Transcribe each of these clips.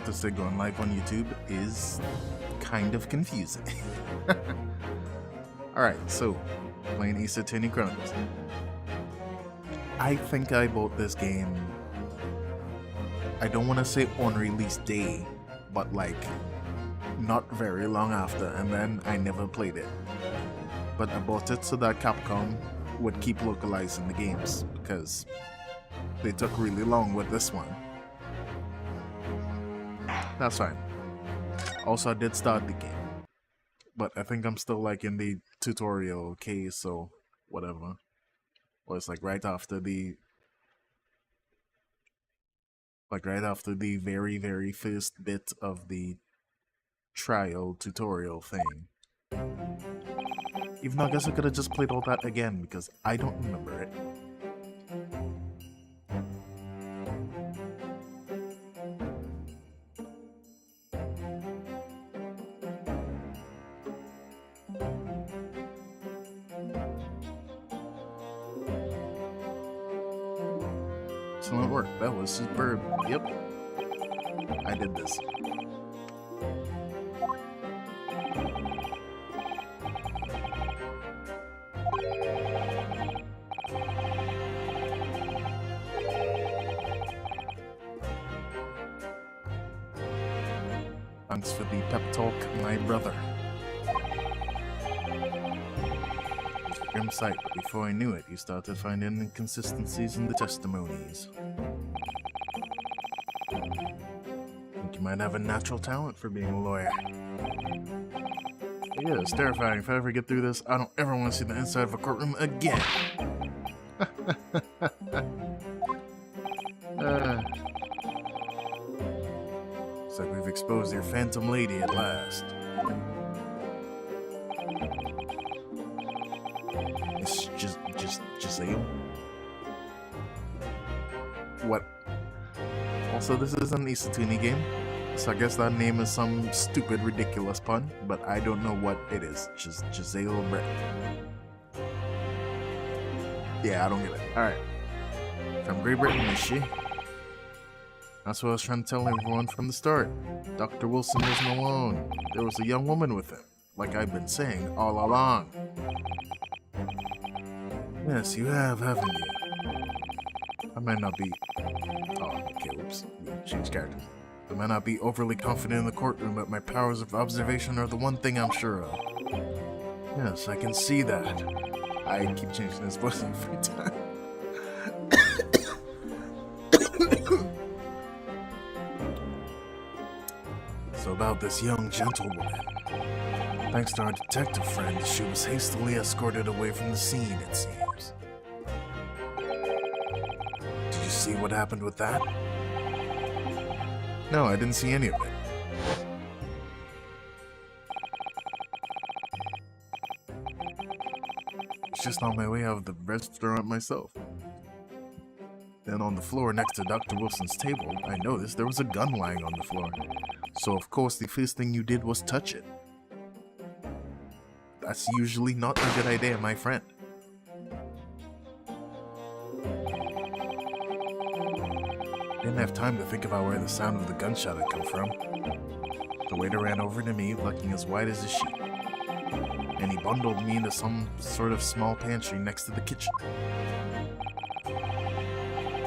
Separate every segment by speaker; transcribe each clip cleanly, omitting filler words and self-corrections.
Speaker 1: to say going live on YouTube is kind of confusing. Alright, so, playing Ace Attorney Chronicles. I think I bought this game, I don't want to say on release day, but like, not very long after, and then I never played it. But I bought it so that Capcom would keep localizing the games, because they took really long with this one. That's fine. Also, I did start the game, but I think I'm still like in the tutorial case, so whatever. Or it's like right after the very, very first bit of the trial tutorial thing. Even though I guess I could have just played all that again because I don't remember it. Excellent work. That was superb. Yep. I did this. Thanks for the pep talk, my brother. It was a grim sight, but before I knew it, you started finding inconsistencies in the testimonies. Think you might have a natural talent for being a lawyer. Yeah, it's terrifying. If I ever get through this, I don't ever want to see the inside of a courtroom again. Looks like we've exposed your phantom lady at last. It's just Giselle? What? Also, this is an Ace Attorney game, so I guess that name is some stupid, ridiculous pun, but I don't know what it is. Just Giselle Brett. Yeah, I don't get it. Alright. From Great Britain, is she? That's what I was trying to tell everyone from the start. Dr. Wilson wasn't alone. There was a young woman with him, like I've been saying all along. Yes, you have, haven't you? I might not be... Oh, okay, whoops. Change characters. I might not be overly confident in the courtroom, but my powers of observation are the one thing I'm sure of. Yes, I can see that. I keep changing this voice every time. So about this young gentlewoman. Thanks to our detective friend, she was hastily escorted away from the scene, it seems. Did you see what happened with that? No, I didn't see any of it. It's just on my way out of the restaurant myself. Then on the floor next to Dr. Wilson's table, I noticed there was a gun lying on the floor. So of course the first thing you did was touch it. That's usually not a good idea, my friend. Didn't have time to think about where the sound of the gunshot had come from. The waiter ran over to me, looking as white as a sheet. And he bundled me into some sort of small pantry next to the kitchen.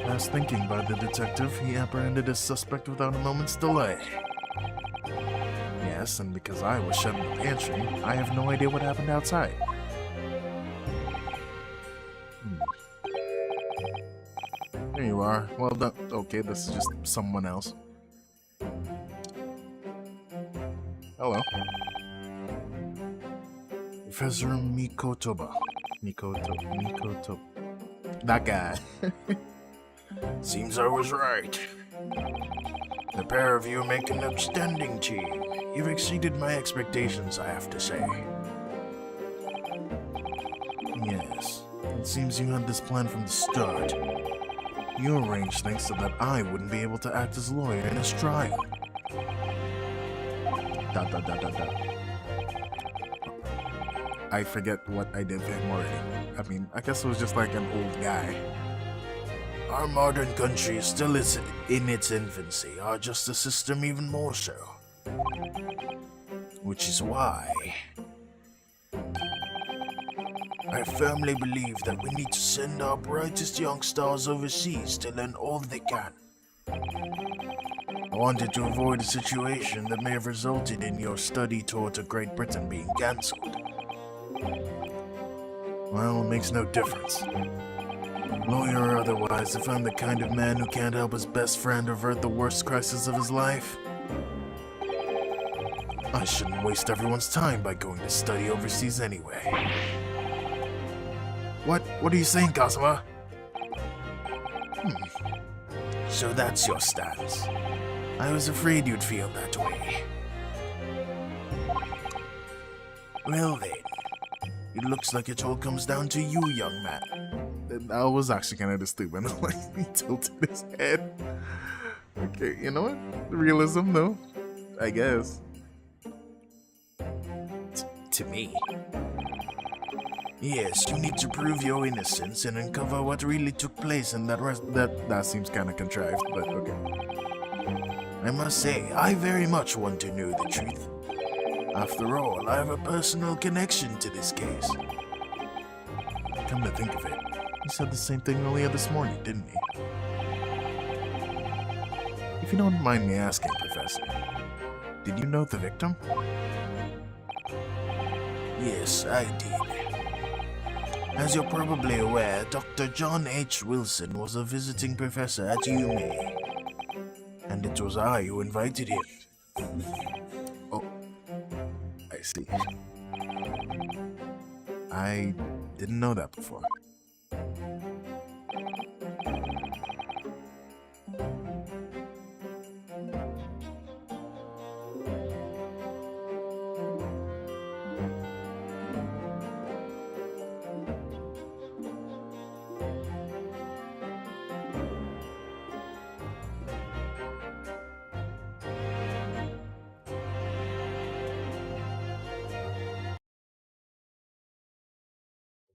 Speaker 1: Fast thinking by the detective, he apprehended his suspect without a moment's delay. Yes, and because I was shut in the pantry, I have no idea what happened outside. There you are. Well done. Okay, this is just someone else. Hello. Professor Mikotoba. Mikotoba. That guy. Seems I was right. The pair of you make an outstanding team. You've exceeded my expectations, I have to say. Yes, it seems you had this plan from the start. You arranged things so that I wouldn't be able to act as lawyer in his trial. ... I forget what I did for him already. I mean, I guess it was just like an old guy. Our modern country is still in its infancy, our justice system even more so. Which is why I firmly believe that we need to send our brightest young stars overseas to learn all they can. I wanted to avoid a situation that may have resulted in your study tour to Great Britain being cancelled. Well, it makes no difference. Lawyer or otherwise, if I'm the kind of man who can't help his best friend avert the worst crisis of his life, I shouldn't waste everyone's time by going to study overseas anyway. What are you saying, Kazuma? So that's your stance. I was afraid you'd feel that way. Well then, it looks like it all comes down to you, young man. That was actually kind of stupid. Like, he tilted his head. Okay, you know what? Realism, though. I guess. To me. Yes, you need to prove your innocence and uncover what really took place in that seems kind of contrived, but okay. I must say, I very much want to know the truth. After all, I have a personal connection to this case. Come to think of it, he said the same thing earlier this morning, didn't he? If you don't mind me asking, Professor, did you know the victim? Yes, I did. As you're probably aware, Dr. John H. Wilson was a visiting professor at UMA. And it was I who invited him. Oh, I see. I didn't know that before.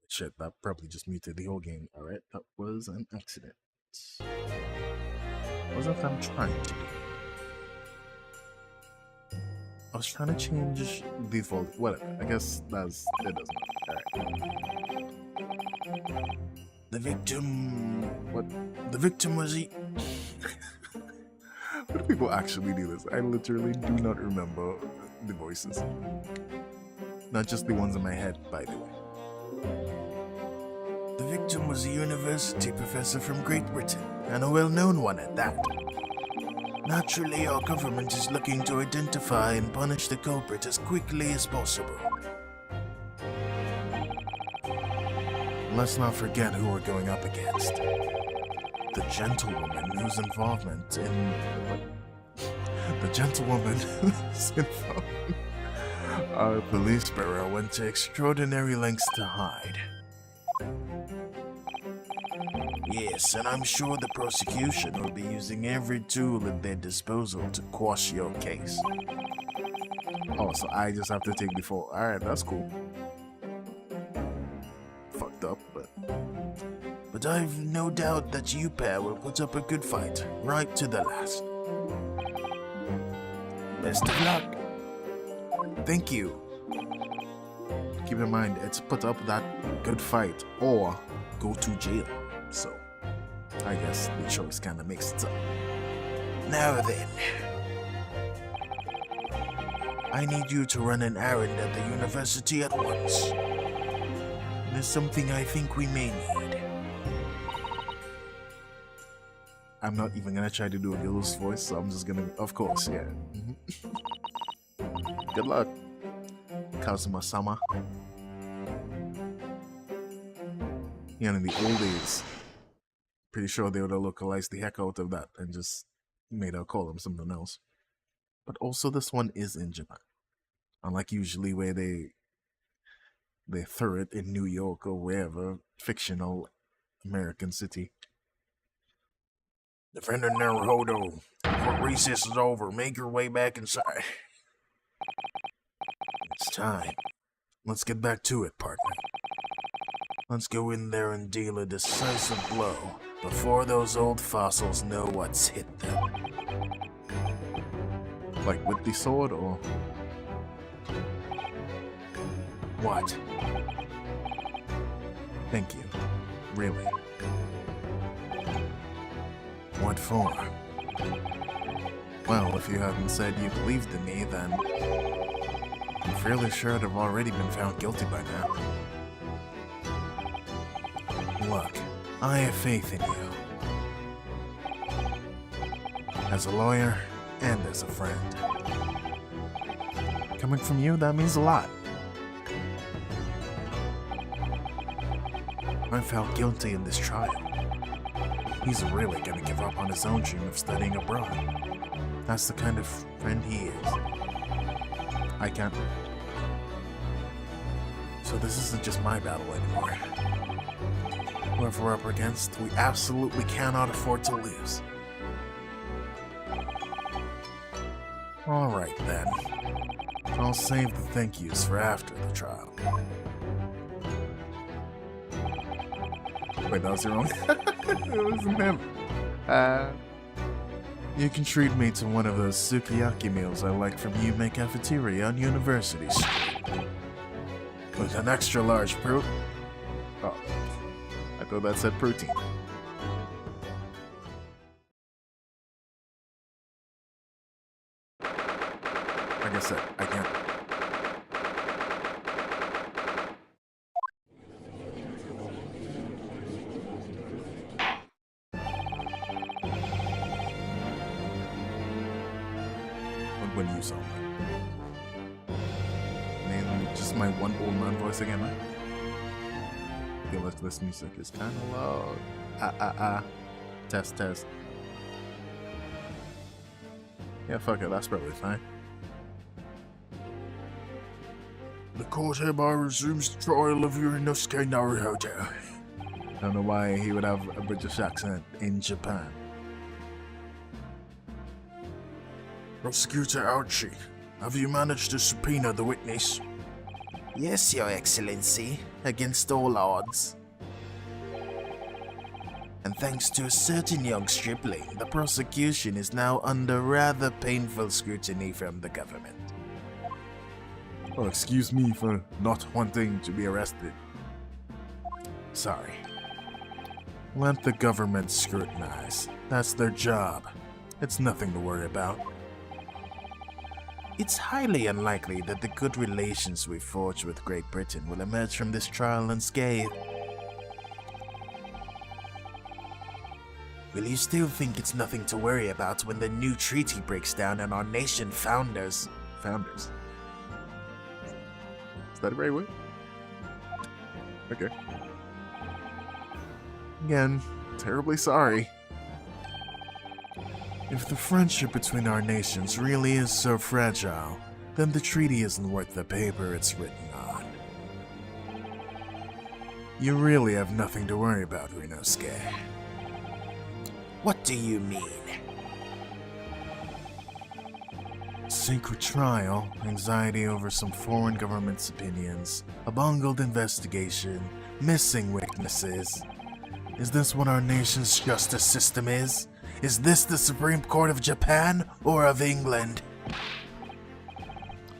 Speaker 1: Shit, that probably just muted the whole game. Alright, that was an accident. What was that I'm trying to do? I was trying to change default. Whatever. I guess it doesn't matter. Alright. The victim. What? The victim was he. What do people actually do this? I literally do not remember the voices. Not just the ones in my head, by the way. The victim was a university professor from Great Britain, and a well-known one at that. Naturally, our government is looking to identify and punish the culprit as quickly as possible. Let's not forget who we're going up against. The gentlewoman whose involvement in... The gentlewoman whose involvement... Our police bureau went to extraordinary lengths to hide. Yes, and I'm sure the prosecution will be using every tool at their disposal to quash your case. Oh, so I just have to take the fall. Alright, that's cool. Fucked up, but I've no doubt that you pair will put up a good fight, right to the last. Best of luck. Thank you. Keep in mind, it's put up that good fight or go to jail. So, I guess the choice kind of makes it up. Now then, I need you to run an errand at the university at once. There's something I think we may need. I'm not even gonna try to do a girl's voice, so I'm just gonna, of course, yeah. Good luck, Kazuma-sama. You know, in the old days, pretty sure they would have localized the heck out of that and just made her call him something else. But also this one is in Japan. Unlike usually where they throw it in New York or wherever, fictional American city. Defender Naruhodo, court recess is over. Make your way back inside. It's time. Let's get back to it, partner. Let's go in there and deal a decisive blow before those old fossils know what's hit them. Like with the sword, or what? Thank you. Really. What for? Well, if you hadn't said you believed in me, then I'm fairly sure I'd have already been found guilty by now. Look, I have faith in you. As a lawyer, and as a friend. Coming from you, that means a lot. I'm found guilty in this trial. He's really gonna give up on his own dream of studying abroad. That's the kind of friend he is. I can't... So this isn't just my battle anymore. Whoever we're up against, we absolutely cannot afford to lose. Alright then. I'll save the thank yous for after the trial. Wait, that was your own? It wasn't him. You can treat me to one of those sukiyaki meals I like from Yume Cafeteria on University Street. With an extra large fruit. Oh, I thought that said protein. Like I said, I can't. When you saw me. Man, just my one old man voice again, right? I feel like this music is kind of loud. Test, test. Yeah, fuck it, that's probably fine. The court hereby resumes the trial of Urinosuke Naruhodo. I don't know why he would have a British accent in Japan. Prosecutor Archie, have you managed to subpoena the witness? Yes, Your Excellency, against all odds. And thanks to a certain young stripling, the prosecution is now under rather painful scrutiny from the government. Oh, excuse me for not wanting to be arrested. Sorry. Let the government scrutinize. That's their job. It's nothing to worry about. It's highly unlikely that the good relations we forged with Great Britain will emerge from this trial unscathed. Will you still think it's nothing to worry about when the new treaty breaks down and our nation founders... Founders? Is that a right word? Okay. Again, terribly sorry. If the friendship between our nations really is so fragile, then the treaty isn't worth the paper it's written on. You really have nothing to worry about, Rinosuke. What do you mean? Secret trial, anxiety over some foreign government's opinions, a bungled investigation, missing witnesses. Is this what our nation's justice system is? Is this the Supreme Court of Japan or of England?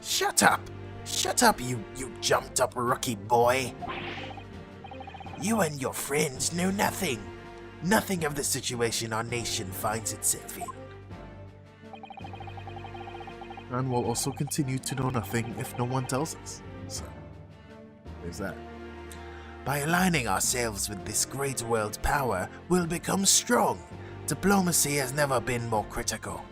Speaker 1: Shut up! Shut up, you jumped up rookie boy! You and your friends know nothing. Nothing of the situation our nation finds itself in. And we'll also continue to know nothing if no one tells us. So, there's that. By aligning ourselves with this great world power, we'll become strong. Diplomacy has never been more critical.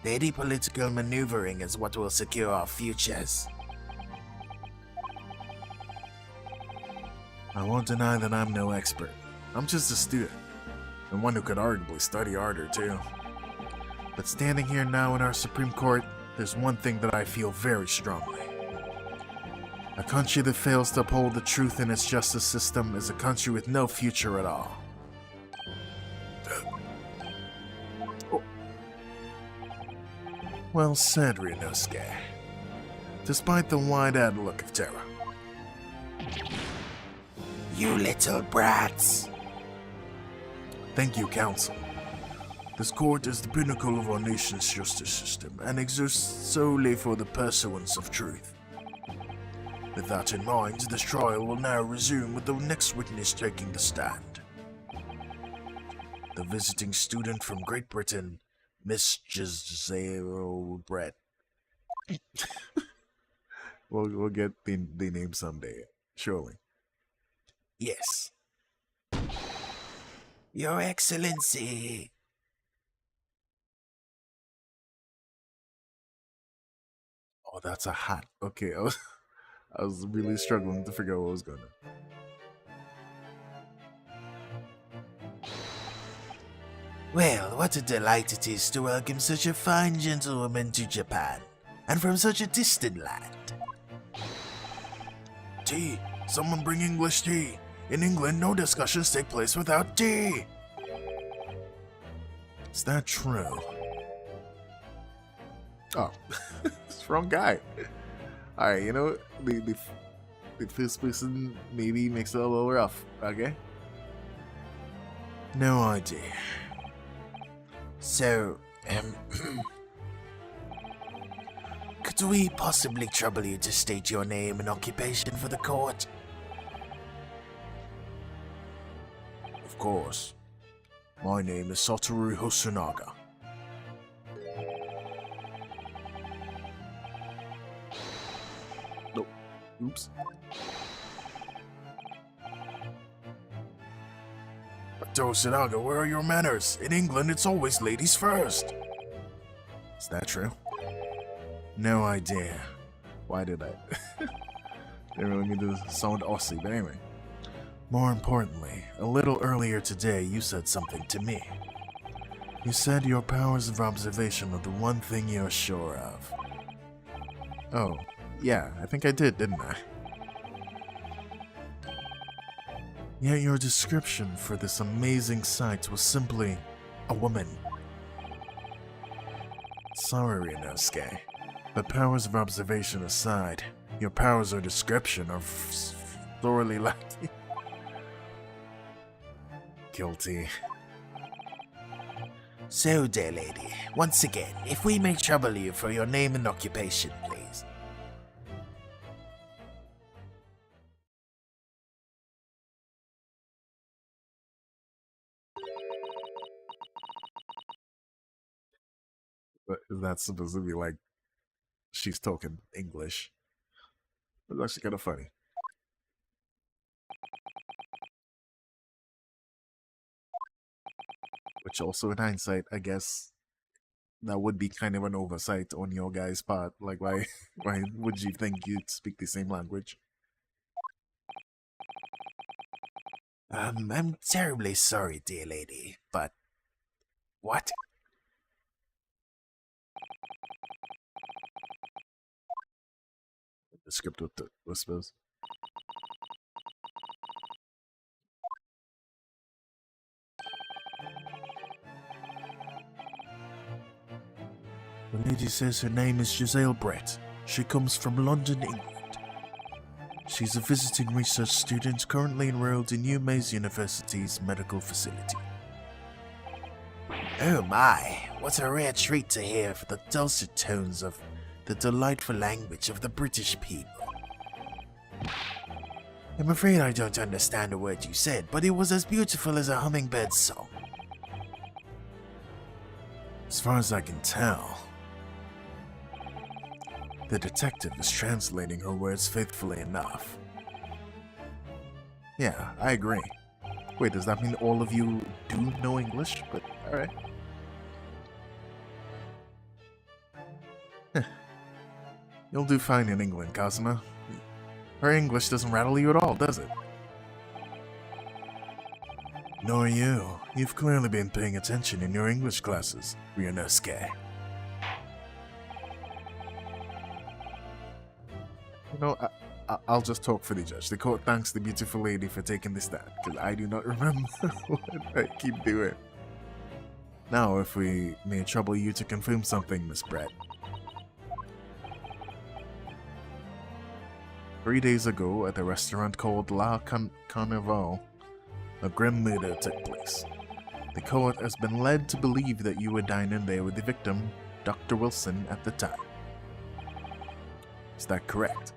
Speaker 1: Steady political maneuvering is what will secure our futures. I won't deny that I'm no expert. I'm just a student, and one who could arguably study harder too. But standing here now in our Supreme Court, there's one thing that I feel very strongly. A country that fails to uphold the truth in its justice system is a country with no future at all. Well said, Rinosuke. despite the wide-eyed look of terror.
Speaker 2: You little brats!
Speaker 1: Thank you, Counsel. This court is the pinnacle of our nation's justice system and exists solely for the pursuance of truth. With that in mind, this trial will now resume with the next witness taking the stand. The visiting student from Great Britain, Miss Giselle Brett. We'll get the name someday, surely.
Speaker 2: Yes. Your Excellency.
Speaker 1: Oh, that's a hat. Okay, I was really struggling to figure out what was going on.
Speaker 2: Well, what a delight it is to welcome such a fine gentlewoman to Japan, and from such a distant land.
Speaker 1: Tea! Someone bring English tea! In England, no discussions take place without tea! Is that true? Oh, it's the wrong guy. Alright, you know, the first person maybe makes it a little rough, okay? No idea.
Speaker 2: So, could we possibly trouble you to state your name and occupation for the court?
Speaker 1: Of course. My name is Satoru Hosonaga. No. Oops. Dr. Hosonaga, where are your manners? In England, it's always ladies first. Is that true? No idea. Why did I? Didn't really mean to sound Aussie, but anyway. More importantly, a little earlier today you said something to me. You said your powers of observation are the one thing you're sure of. Oh, yeah, I think I did, didn't I? Yet your description for this amazing sight was simply a woman. Sorry, Inosuke, but powers of observation aside, your powers of description are thoroughly lacking. Guilty.
Speaker 2: So, dear lady, once again, if we may trouble you for your name and occupation, please.
Speaker 1: But is that supposed to be like she's talking English? It's actually kind of funny. Which also, in hindsight, I guess that would be kind of an oversight on your guys' part. Like, why would you think you'd speak the same language?
Speaker 2: I'm terribly sorry, dear lady, but... What?
Speaker 1: The script with the whispers. The lady says her name is Giselle Brett. She comes from London, England. She's a visiting research student currently enrolled in UMass University's medical facility.
Speaker 2: Oh my, what a rare treat to hear the dulcet tones of the delightful language of the British people. I'm afraid I don't understand a word you said, but it was as beautiful as a hummingbird's song.
Speaker 1: As far as I can tell, the detective is translating her words faithfully enough. Yeah, I agree. Wait, does that mean all of you do know English? But, alright. You'll do fine in England, Kazuma. Her English doesn't rattle you at all, does it? Nor you. You've clearly been paying attention in your English classes, Ryunosuke. You know, I'll just talk for the judge. The court thanks the beautiful lady for taking the stand, because I do not remember what I keep doing. Now, if we may trouble you to confirm something, Miss Brett. 3 days ago, at a restaurant called La Carnival, a grim murder took place. The court has been led to believe that you were dining there with the victim, Dr. Wilson, at the time. Is that correct?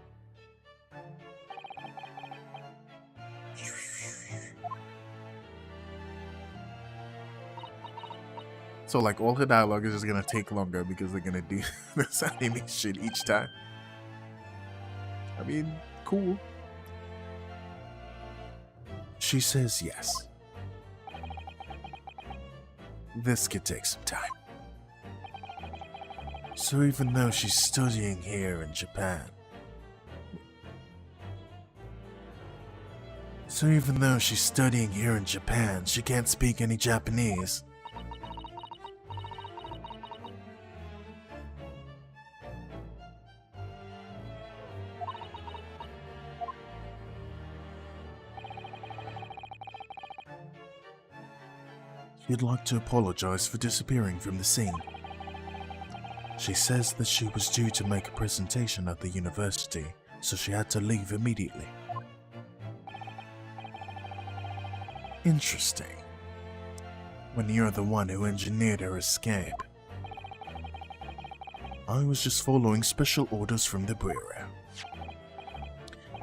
Speaker 1: So, like, all her dialogue is just gonna take longer because they're gonna do this animation each time. I mean, cool. She says yes. This could take some time. So even though she's studying here in Japan, she can't speak any Japanese. She'd like to apologize for disappearing from the scene. She says that she was due to make a presentation at the university, so she had to leave immediately. Interesting. When you're the one who engineered her escape. I was just following special orders from the bureau.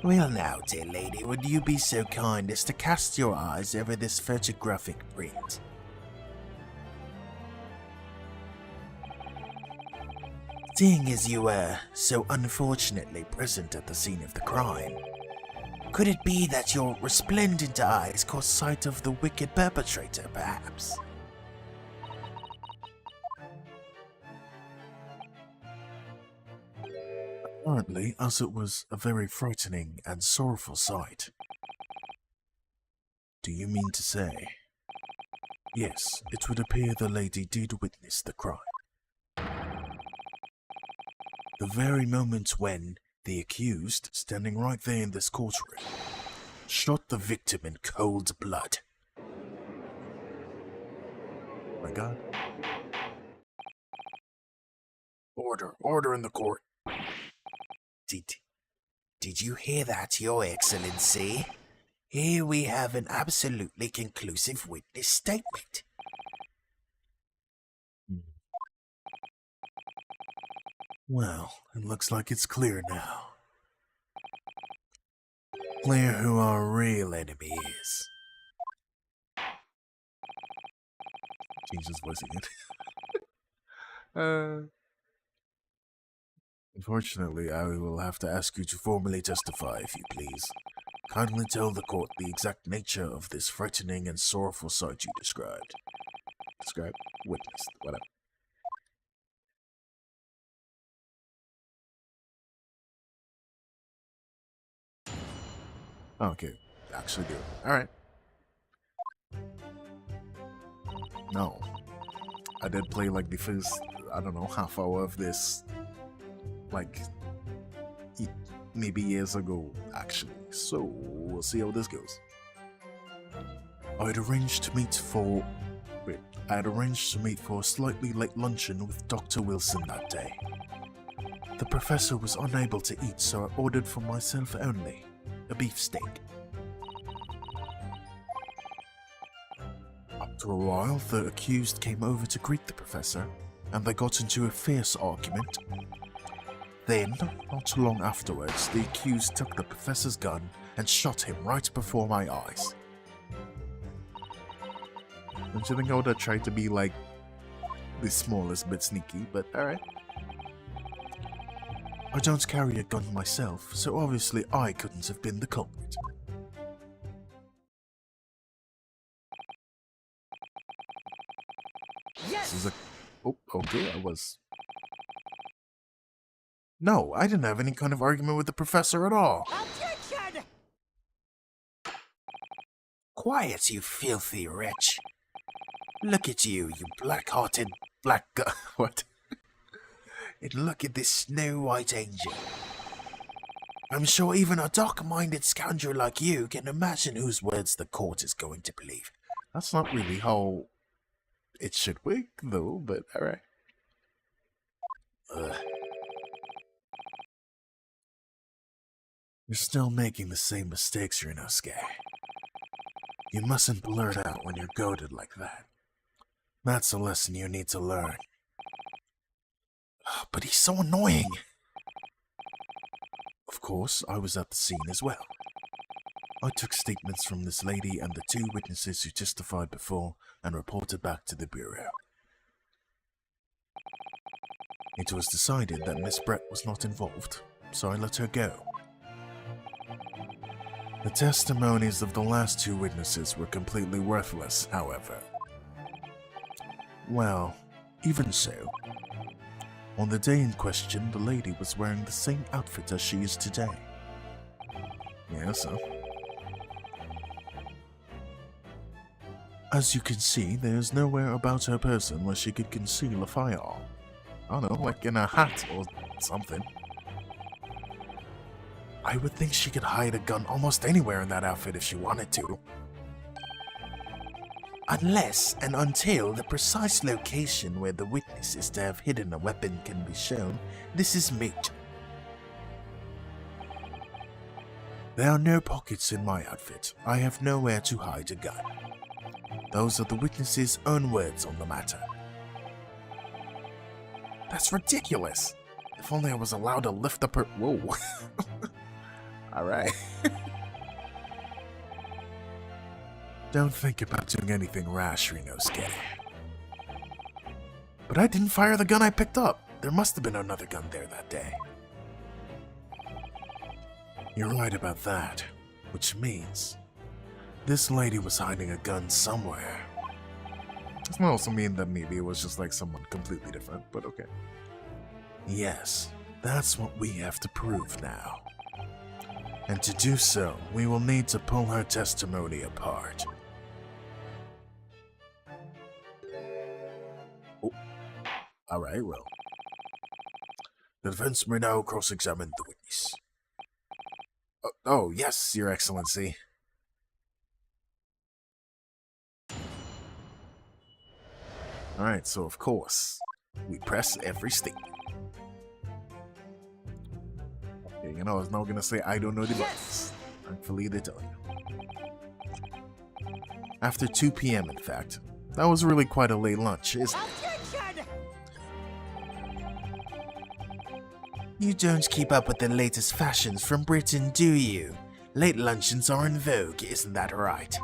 Speaker 1: Well now, dear lady, would you be so kind as to cast your eyes over this photographic print? Seeing as you were so unfortunately present at the scene of the crime, could it be that your resplendent eyes caught sight of the wicked perpetrator, perhaps? Apparently, as it was a very frightening and sorrowful sight. Do you mean to say? Yes, it would appear the lady did witness the crime. The very moment when the accused, standing right there in this courtroom, shot the victim in cold blood. Oh my God. Order in the court. Did you hear that, Your Excellency? Here we have an absolutely conclusive witness statement. Well, it looks like it's clear now. Clear who our real enemy is. Change his voice again. Unfortunately, I will have to ask you to formally testify, if you please. Kindly tell the court the exact nature of this frightening and sorrowful sight you described. Described? Witnessed. Whatever. Okay, actually do. Alright. No. I did play like the first, I don't know, half hour of this, like, maybe years ago, actually. So, we'll see how this goes. I'd arranged to meet for a slightly late luncheon with Dr. Wilson that day. The professor was unable to eat, so I ordered for myself only a beefsteak. After a while, the accused came over to greet the professor, and they got into a fierce argument. Then, not long afterwards, the accused took the professor's gun and shot him right before my eyes. Don't you think I would have tried to be like the smallest bit sneaky, but alright. I don't carry a gun myself, so obviously I couldn't have been the culprit. Yes! This is a... Oh, okay, I was... No, I didn't have any kind of argument with the professor at all. Objection! Quiet, you filthy wretch. Look at you, you black-hearted black... What? And look at this snow-white angel. I'm sure even a dark-minded scoundrel like you can imagine whose words the court is going to believe. That's not really how it should work, though, but alright.
Speaker 2: You're still making the same mistakes, Ryunosuke. You mustn't blurt out when you're goaded like that. That's a lesson you need to learn. But he's so annoying! Of course, I was at the scene as well. I took statements from this lady and the 2 witnesses who testified before and reported back to the Bureau. It was decided that Miss Brett was not involved, so I let her go. The testimonies of the last 2 witnesses were completely worthless, however. Well, even so. On the day in question, the lady was wearing the same outfit as she is today. Yeah, so. As you can see, there's nowhere about her person where she could conceal a firearm. I don't know, like in a hat or something. I would think she could hide a gun almost anywhere in that outfit if she wanted to. Unless and until the precise location where the witness is to have hidden a weapon can be shown, this is moot. There are no pockets in my outfit. I have nowhere to hide a gun. Those are the witness's own words on the matter. That's ridiculous. If only I was allowed to lift up her... Whoa. Alright. Don't think about doing anything rash, Ryunosuke. But I didn't fire the gun I picked up. There must have been another gun there that day. You're right about that, which means this lady was hiding a gun somewhere.
Speaker 1: This might also mean that maybe it was just like someone completely different, but okay.
Speaker 2: Yes, that's what we have to prove now. And to do so, we will need to pull her testimony apart.
Speaker 1: Oh. Alright, well.
Speaker 2: The defense may now cross-examine the witness.
Speaker 1: Oh, yes, Your Excellency. Alright, so of course, we press every statement. Okay, you know, I was not gonna say I don't know the buttons. Thankfully, they tell you. After 2 p.m., in fact. That was really quite a late lunch, isn't it?
Speaker 2: You don't keep up with the latest fashions from Britain, do you? Late luncheons are in vogue, isn't that right?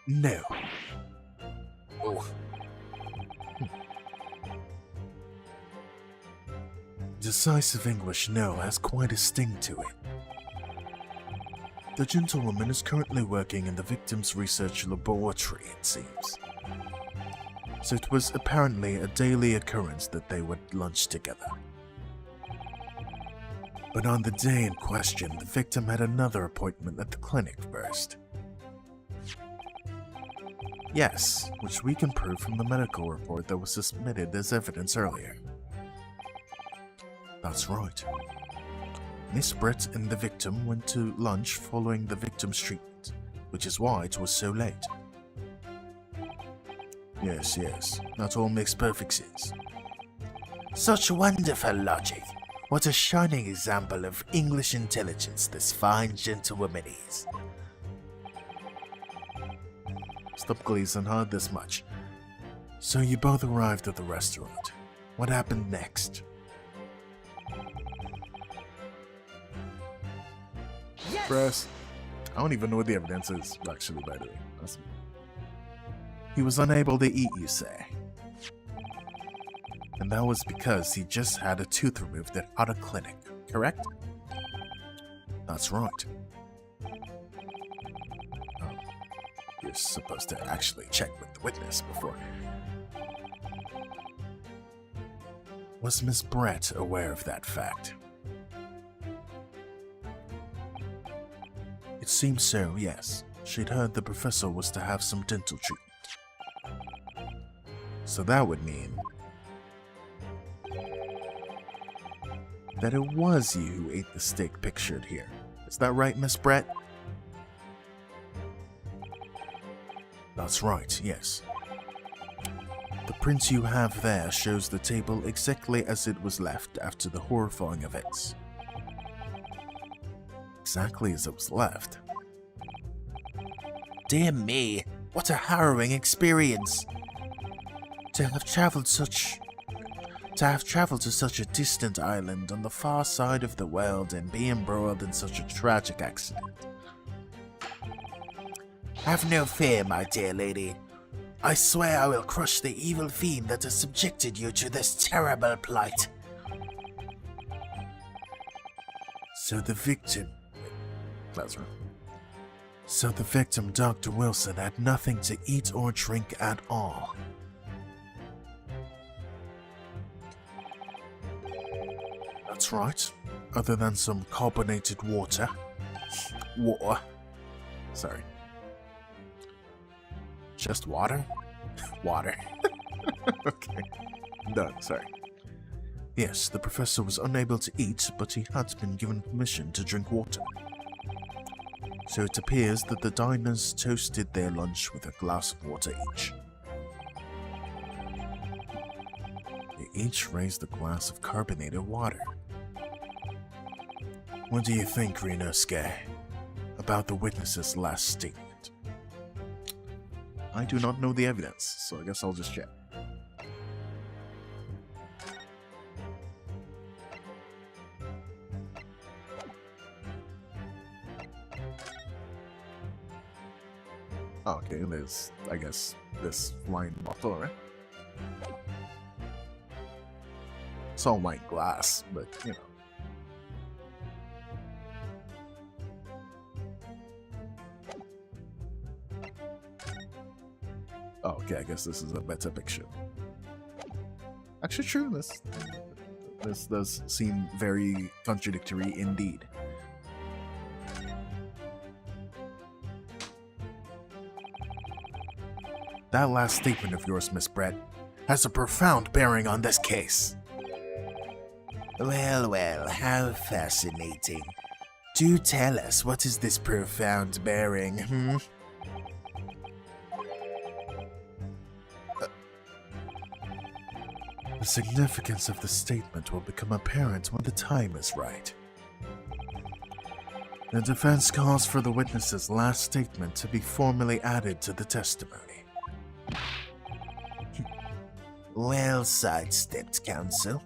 Speaker 2: No.
Speaker 1: Oh.
Speaker 2: Decisive English no has quite a sting to it. The gentlewoman is currently working in the victim's research laboratory, it seems. So it was apparently a daily occurrence that they would lunch together. But on the day in question, the victim had another appointment at the clinic first. Yes, which we can prove from the medical report that was submitted as evidence earlier. That's right. Miss Brett and the victim went to lunch following the victim's treatment, which is why it was so late. Yes, that all makes perfect sense. Such wonderful logic. What a shining example of English intelligence this fine gentlewoman is.
Speaker 1: Stop glazing hard this much.
Speaker 2: So you both arrived at the restaurant. What happened next?
Speaker 1: Yes! Press. I don't even know what the evidence is, actually, by the way.
Speaker 2: He was unable to eat, you say? And that was because he just had a tooth removed at a clinic, correct? That's right. You're supposed to actually check with the witness before. Was Miss Brett aware of that fact? It seems so, yes. She'd heard the professor was to have some dental treatment. So that would mean that it was you who ate the steak pictured here. Is that right, Miss Brett? That's right, yes. The print you have there shows the table exactly as it was left after the horrifying events. Exactly as it was left? Dear me, what a harrowing experience! To have traveled to such a distant island on the far side of the world and be embroiled in such a tragic accident. Have no fear, my dear lady. I swear I will crush the evil fiend that has subjected you to this terrible plight. So the victim... That's right. So the victim, Dr. Wilson, had nothing to eat or drink at all. That's right. Other than some carbonated water. Sorry. Just water? Water. Okay. Done, sorry. Yes, the professor was unable to eat, but he had been given permission to drink water. So it appears that the diners toasted their lunch with a glass of water each. They each raised a glass of carbonated water. What do you think, Renosuke, about the witness's last statement?
Speaker 1: I do not know the evidence, so I guess I'll just check. Okay, there's, I guess, this wine bottle, right? It's all wine glass, but, you know. Oh, okay, I guess this is a better picture. Actually, true, this does seem very contradictory indeed.
Speaker 2: That last statement of yours, Miss Brett, has a profound bearing on this case. Well, well, how fascinating. Do tell us, what is this profound bearing, The significance of the statement will become apparent when the time is right. The defense calls for the witness's last statement to be formally added to the testimony. Well sidestepped, counsel.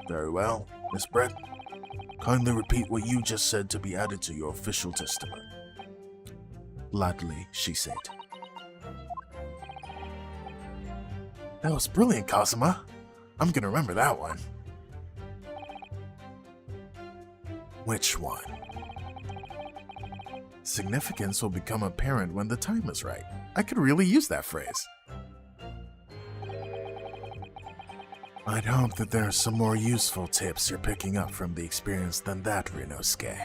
Speaker 2: Very well, Miss Brett. Kindly repeat what you just said to be added to your official testimony. Gladly, she said. That was brilliant, Kazuma. I'm gonna remember that one. Which one? Significance will become apparent when the time is right. I could really use that phrase. I'd hope that there are some more useful tips you're picking up from the experience than that, Renosuke.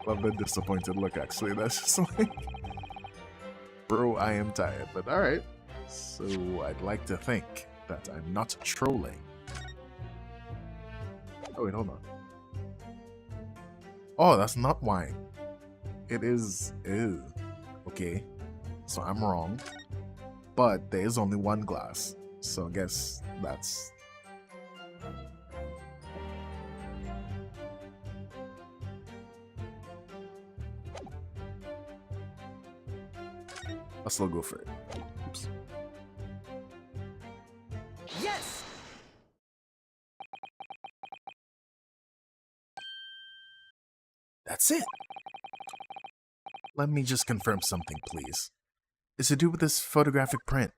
Speaker 1: Love the disappointed look, actually. That's just like... Bro, I am tired, but alright. So, I'd like to think that I'm not trolling. Oh, wait, hold on. Oh, that's not wine. It is... Ew. Okay. So, I'm wrong. But there is only one glass. So, I guess that's... I'll still go for it. Oops.
Speaker 3: Yes!
Speaker 2: That's it. Let me just confirm something, please. Is to do with this photographic print.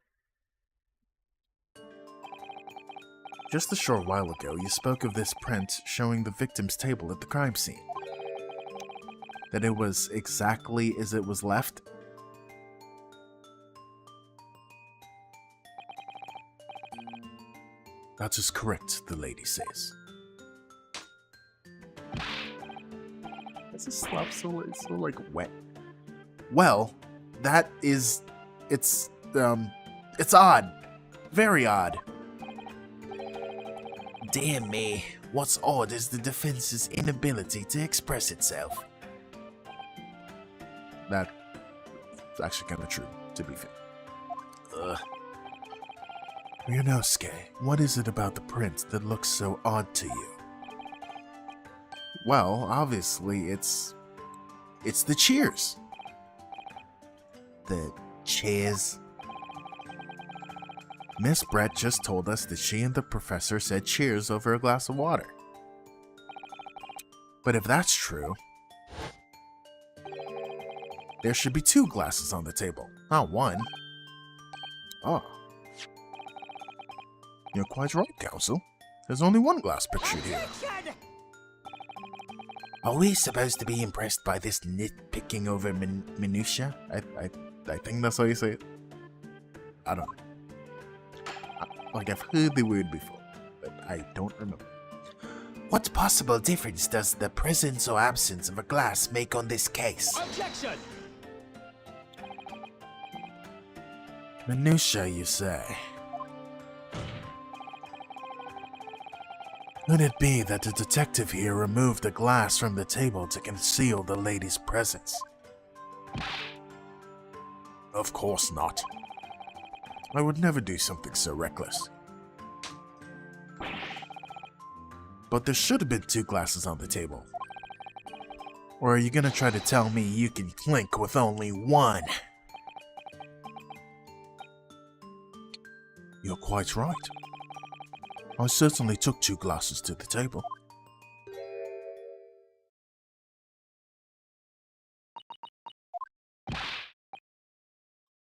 Speaker 2: Just a short while ago, you spoke of this print showing the victim's table at the crime scene. That it was exactly as it was left? That is correct, the lady says.
Speaker 1: This is slap so like wet.
Speaker 2: Well, that is... It's odd. Very odd. Dear me, what's odd is the defense's inability to express itself.
Speaker 1: That actually kind of true, to be fair.
Speaker 2: Ugh. Ryunosuke, what is it about the prince that looks so odd to you?
Speaker 1: Well, obviously, it's the cheers.
Speaker 2: The cheers?
Speaker 1: Miss Brett just told us that she and the professor said cheers over a glass of water. But if that's true, there should be 2 glasses on the table, not 1. Oh. You're quite right, Counsel. There's only 1 glass pictured here.
Speaker 2: Are we supposed to be impressed by this nitpicking over minutia?
Speaker 1: I think that's how you say it. I don't know. Like, I've heard the word before, but I don't remember.
Speaker 2: What possible difference does the presence or absence of a glass make on this case?
Speaker 3: Objection!
Speaker 2: Minutia, you say? Could it be that the detective here removed the glass from the table to conceal the lady's presence?
Speaker 1: Of course not. I would never do something so reckless. But there should have been 2 glasses on the table. Or are you gonna try to tell me you can clink with only 1? You're quite right. I certainly took 2 glasses to the table.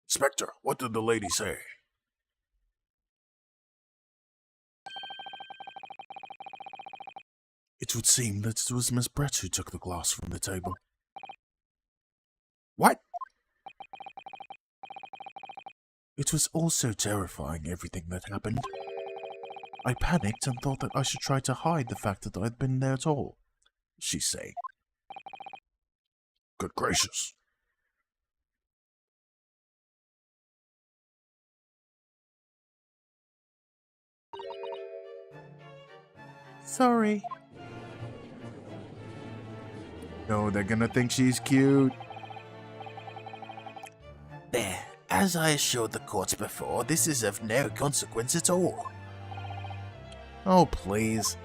Speaker 1: Inspector, what did the lady say? It would seem that it was Miss Brett who took the glass from the table. What? It was all so terrifying, everything that happened. I panicked and thought that I should try to hide the fact that I'd been there at all, she said. Good gracious.
Speaker 2: Sorry.
Speaker 1: No, they're gonna think she's cute.
Speaker 2: There, as I assured the court before, this is of no consequence at all.
Speaker 1: Oh, please.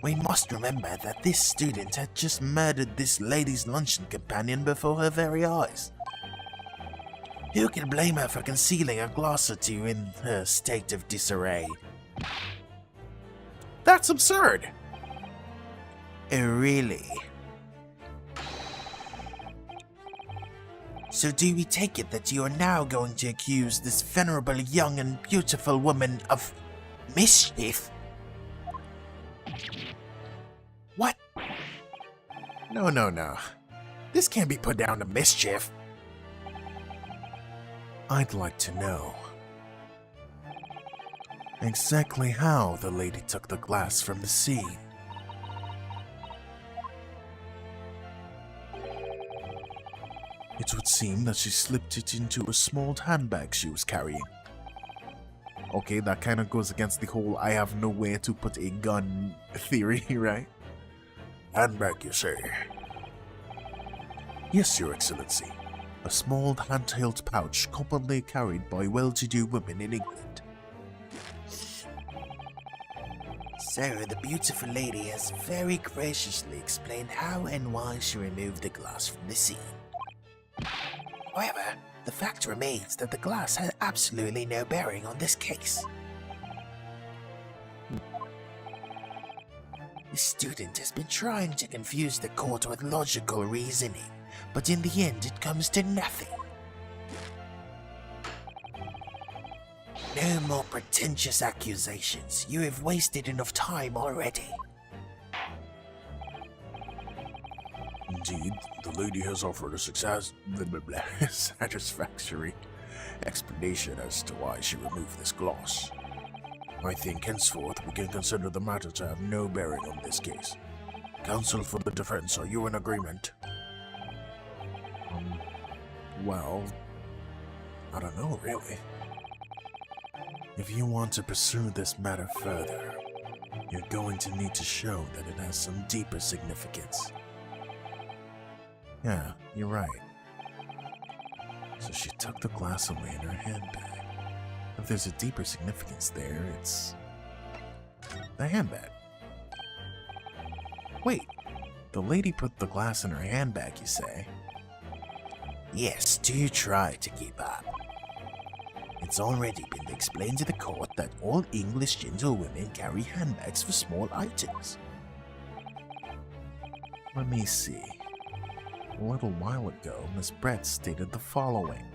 Speaker 2: We must remember that this student had just murdered this lady's luncheon companion before her very eyes. Who can blame her for concealing a glass or 2 in her state of disarray?
Speaker 1: That's absurd.
Speaker 2: Oh, really? So do we take it that you are now going to accuse this venerable young and beautiful woman of mischief? What?
Speaker 1: No. This can't be put down to mischief. I'd like to know exactly how the lady took the glass from the scene. It would seem that she slipped it into a small handbag she was carrying. Okay, that kind of goes against the whole I have nowhere to put a gun theory, right? Handbag, you say? Yes, Your Excellency. A small hand-held pouch commonly carried by well-to-do women in England.
Speaker 2: So, the beautiful lady has very graciously explained how and why she removed the glass from the scene. However, the fact remains that the glass had absolutely no bearing on this case. The student has been trying to confuse the court with logical reasoning, but in the end it comes to nothing. No more pretentious accusations. You have wasted enough time already.
Speaker 1: Indeed, the lady has offered a satisfactory explanation as to why she removed this gloss. I think henceforth we can consider the matter to have no bearing on this case. Counsel for the defense, are you in agreement? Well, I don't know really. If you want to pursue this matter further, you're going to need to show that it has some deeper significance. Yeah, you're right.
Speaker 2: So she took the glass away in her handbag. If there's a deeper significance there, it's the handbag. Wait, the lady put the glass in her handbag, you say? Yes, do try to keep up. It's already been explained to the court that all English gentlewomen carry handbags for small items. Let me see. A little while ago, Miss Brett stated the following.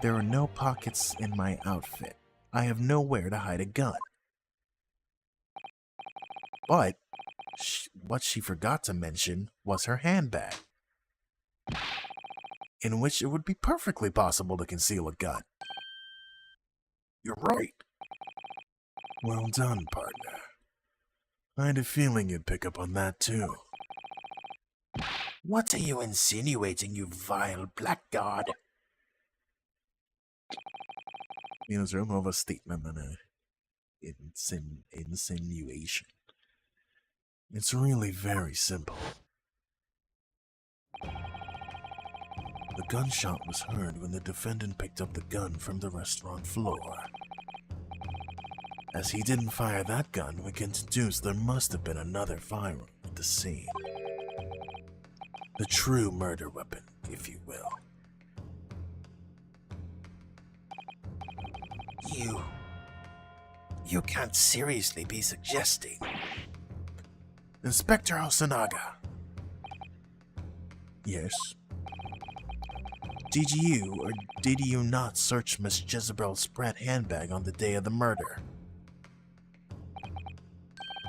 Speaker 2: There are no pockets in my outfit. I have nowhere to hide a gun. But what she forgot to mention was her handbag, in which it would be perfectly possible to conceal a gun. You're right. Well done, partner. I had a feeling you'd pick up on that too. What are you insinuating, you vile blackguard? There's more of a statement than an insinuation. It's really very simple. The gunshot was heard when the defendant picked up the gun from the restaurant floor. As he didn't fire that gun, we can deduce there must have been another firearm at the scene. The true murder weapon, if you will. You can't seriously be suggesting. Inspector Osanaga. Yes? Did you or did you not search Miss Jezebel's Spratt handbag on the day of the murder?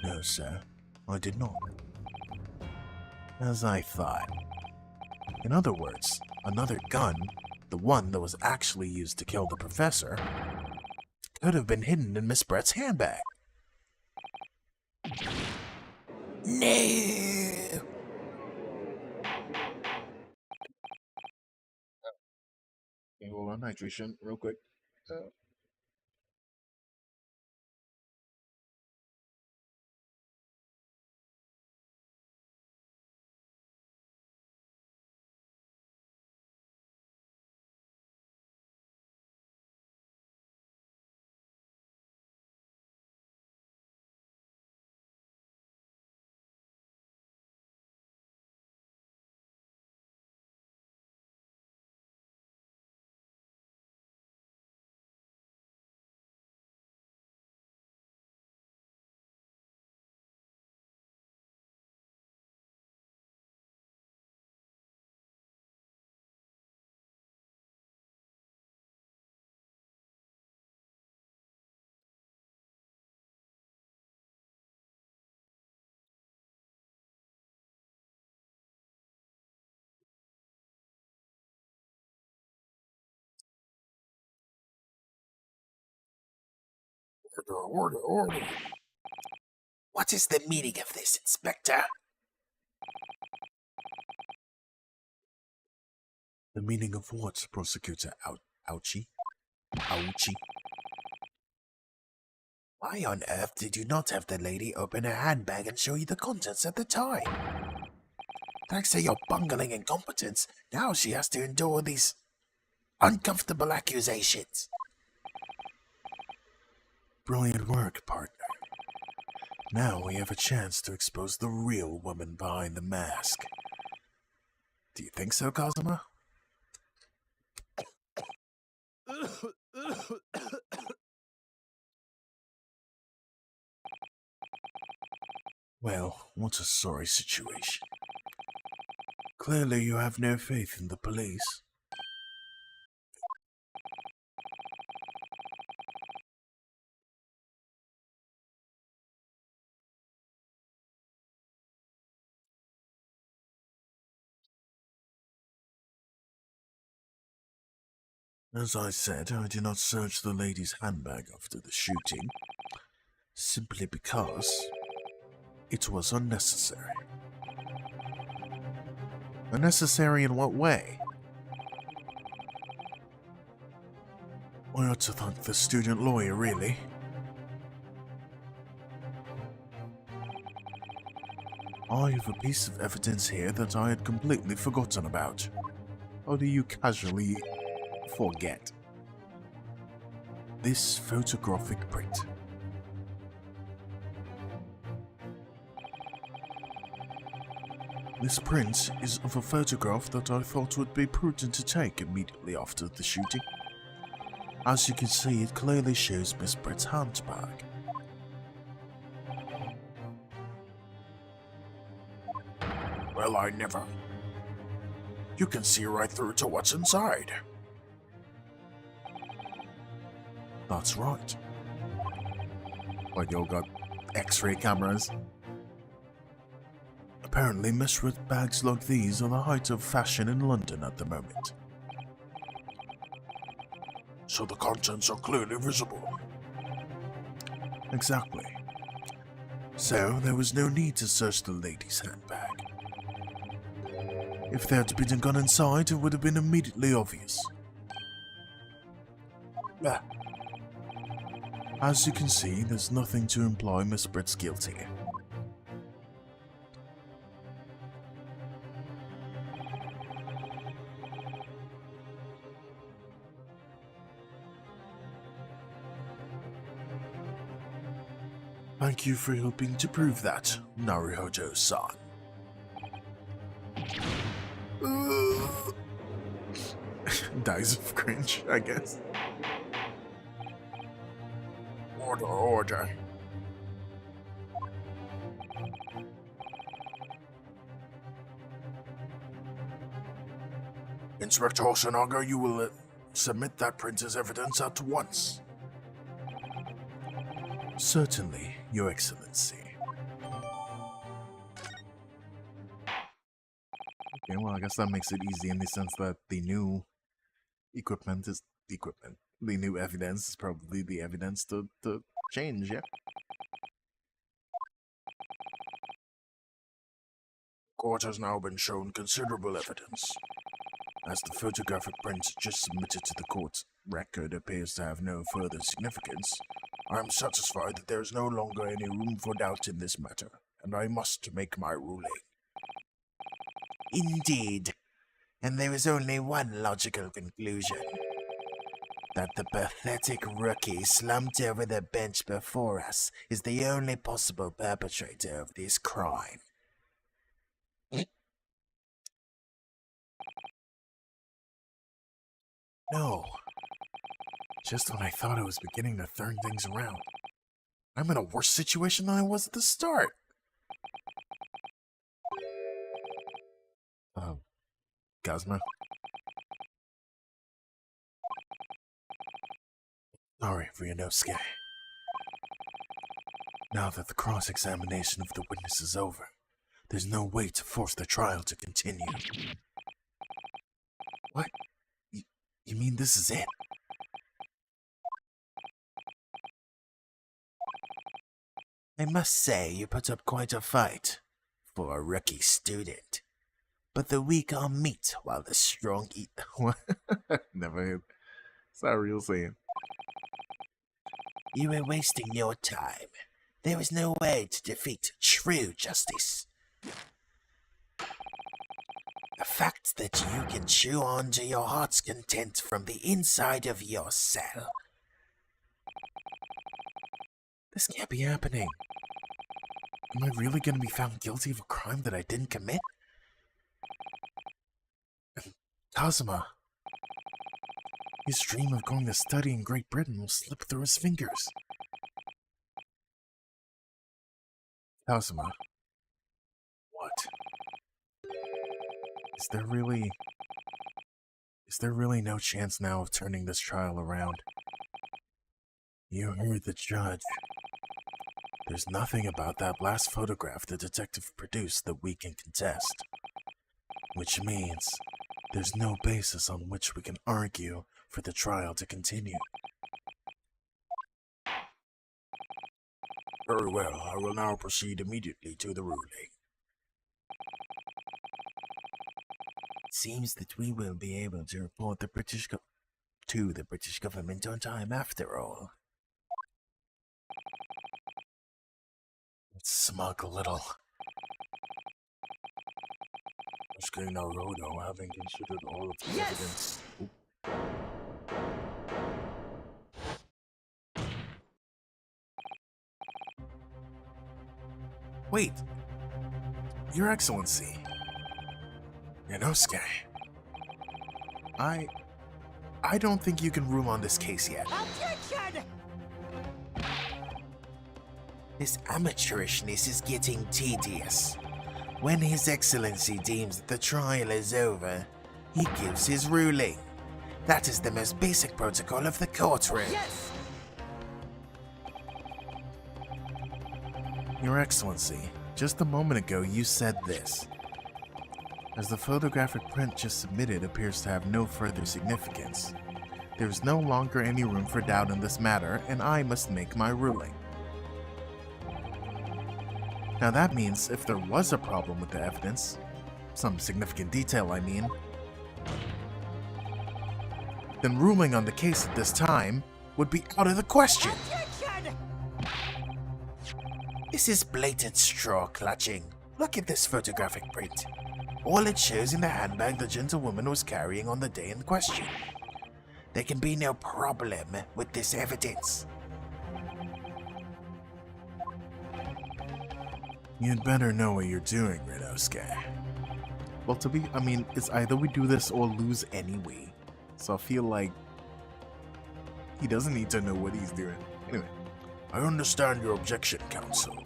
Speaker 2: No, sir. I did not. As I thought. In other words, another gun, the one that was actually used to kill the professor, could have been hidden in Miss Brett's handbag. No!
Speaker 1: Okay, hold on, hydration, real quick. Order.
Speaker 2: What is the meaning of this, Inspector? The meaning of what, Prosecutor Ouchie? Ouchie? Why on earth did you not have the lady open her handbag and show you the contents at the time? Thanks to your bungling incompetence, now she has to endure these uncomfortable accusations. Brilliant work, partner. Now we have a chance to expose the real woman behind the mask. Do you think so, Cosima? Well, what a sorry situation. Clearly you have no faith in the police. As I said, I did not search the lady's handbag after the shooting, simply because it was unnecessary. Unnecessary in what way? I ought to thank the student lawyer, really. I have a piece of evidence here that I had completely forgotten about.
Speaker 1: Or do you casually forget?
Speaker 2: This photographic print. This print is of a photograph that I thought would be prudent to take immediately after the shooting. As you can see, it clearly shows Miss Britt's handbag.
Speaker 3: Well, I never. You can see right through to what's inside.
Speaker 2: That's right.
Speaker 1: Like, y'all got X-ray cameras?
Speaker 2: Apparently, misread bags like these are the height of fashion in London at the moment.
Speaker 3: So the contents are clearly visible.
Speaker 2: Exactly. So, there was no need to search the lady's handbag. If there had been a gun inside, it would have been immediately obvious. As you can see, there's nothing to imply Miss Britt's guilty. Thank you for helping to prove that, Naruhodo-san.
Speaker 1: Dies of cringe, I guess.
Speaker 3: Order, order. Inspector Hosonaga, you will submit that print as evidence at once.
Speaker 2: Certainly, Your Excellency.
Speaker 1: Okay, well, I guess that makes it easy in the sense that the new equipment is equipment. The new evidence is probably the evidence to change, yeah?
Speaker 3: Court has now been shown considerable evidence. As the photographic print just submitted to the court's record appears to have no further significance, I am satisfied that there is no longer any room for doubt in this matter, and I must make my ruling.
Speaker 4: Indeed, and there is only one logical conclusion. That the pathetic rookie slumped over the bench before us is the only possible perpetrator of this crime.
Speaker 1: No. Just when I thought I was beginning to turn things around, I'm in a worse situation than I was at the start. Gazma?
Speaker 2: Sorry, Ryunosuke. Now that the cross-examination of the witness is over, there's no way to force the trial to continue. What? You mean this is it?
Speaker 4: I must say you put up quite a fight for a rookie student. But the weak are meat while the strong eat.
Speaker 1: What? Never heard. Is that a real saying?
Speaker 4: You were wasting your time. There is no way to defeat true justice. The fact that you can chew on to your heart's content from the inside of your cell.
Speaker 1: This can't be happening. Am I really going to be found guilty of a crime that I didn't commit? And Kazuma, his dream of going to study in Great Britain will slip through his fingers. Kazuma. What? Is there really no chance now of turning this trial around?
Speaker 2: You heard the judge. There's nothing about that last photograph the detective produced that we can contest. Which means there's no basis on which we can argue for the trial to continue.
Speaker 3: Very well, I will now proceed immediately to the ruling.
Speaker 4: It seems that we will be able to report to the British government on time after all.
Speaker 2: Smug little.
Speaker 3: Asking Naruto, having considered all of the evidence. Oop.
Speaker 2: Wait. Your Excellency.
Speaker 3: Inosuke,
Speaker 2: I don't think you can rule on this case yet.
Speaker 5: Objection!
Speaker 4: This amateurishness is getting tedious. When His Excellency deems that the trial is over, he gives his ruling. That is the most basic protocol of the courtroom.
Speaker 5: Yes!
Speaker 2: Your Excellency, just a moment ago you said this. As the photographic print just submitted appears to have no further significance, there is no longer any room for doubt in this matter, and I must make my ruling. Now that means if there was a problem with the evidence, some significant detail I mean, then ruling on the case at this time would be out of the question.
Speaker 5: Objection!
Speaker 4: This is blatant straw clutching. Look at this photographic print. All it shows in the handbag the gentlewoman was carrying on the day in question. There can be no problem with this evidence.
Speaker 2: You'd better know what you're doing, Inosuke. Well, it's either we do this or lose anyway. So I feel like he doesn't need to know what he's doing. Anyway.
Speaker 3: I understand your objection, counsel.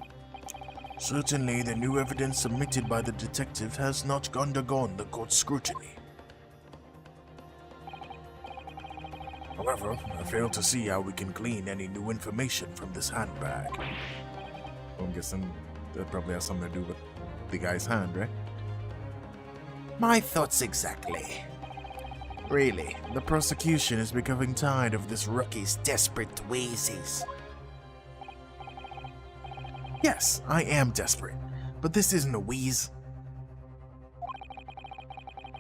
Speaker 3: Certainly, the new evidence submitted by the detective has not undergone the court's scrutiny. However, I fail to see how we can glean any new information from this handbag.
Speaker 2: I'm guessing that probably has something to do with the guy's hand, right?
Speaker 4: My thoughts exactly.
Speaker 2: Really, the prosecution is becoming tired of this
Speaker 4: Rookie's desperate wheezes.
Speaker 2: Yes, I am desperate, but this isn't a wheeze.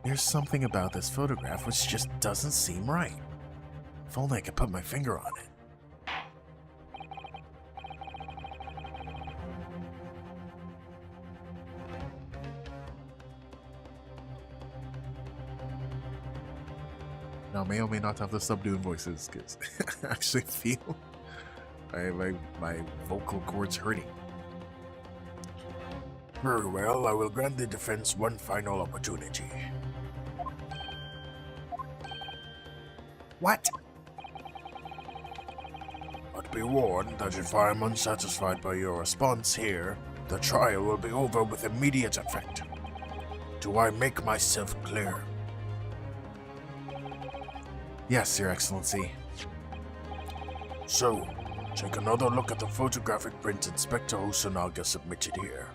Speaker 2: There's something about this photograph which just doesn't seem right. If only I could put my finger on it. Now, I may or may not have the subdued voices, because I actually feel my vocal cords hurting.
Speaker 3: Very well, I will grant the defense one final opportunity.
Speaker 4: What?
Speaker 3: But be warned that if I am unsatisfied by your response here, the trial will be over with immediate effect. Do I make myself clear?
Speaker 2: Yes, Your Excellency.
Speaker 3: So, take another look at the photographic print Inspector Hosonaga submitted here.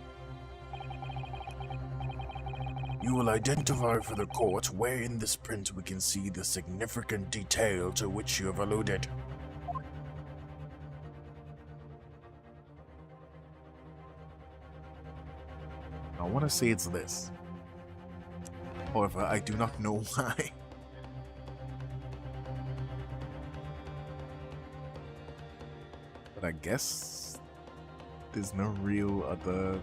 Speaker 3: You will identify for the court where in this print we can see the significant detail to which you have alluded.
Speaker 2: I want to say it's this. However, I do not know why. But I guess there's no real other...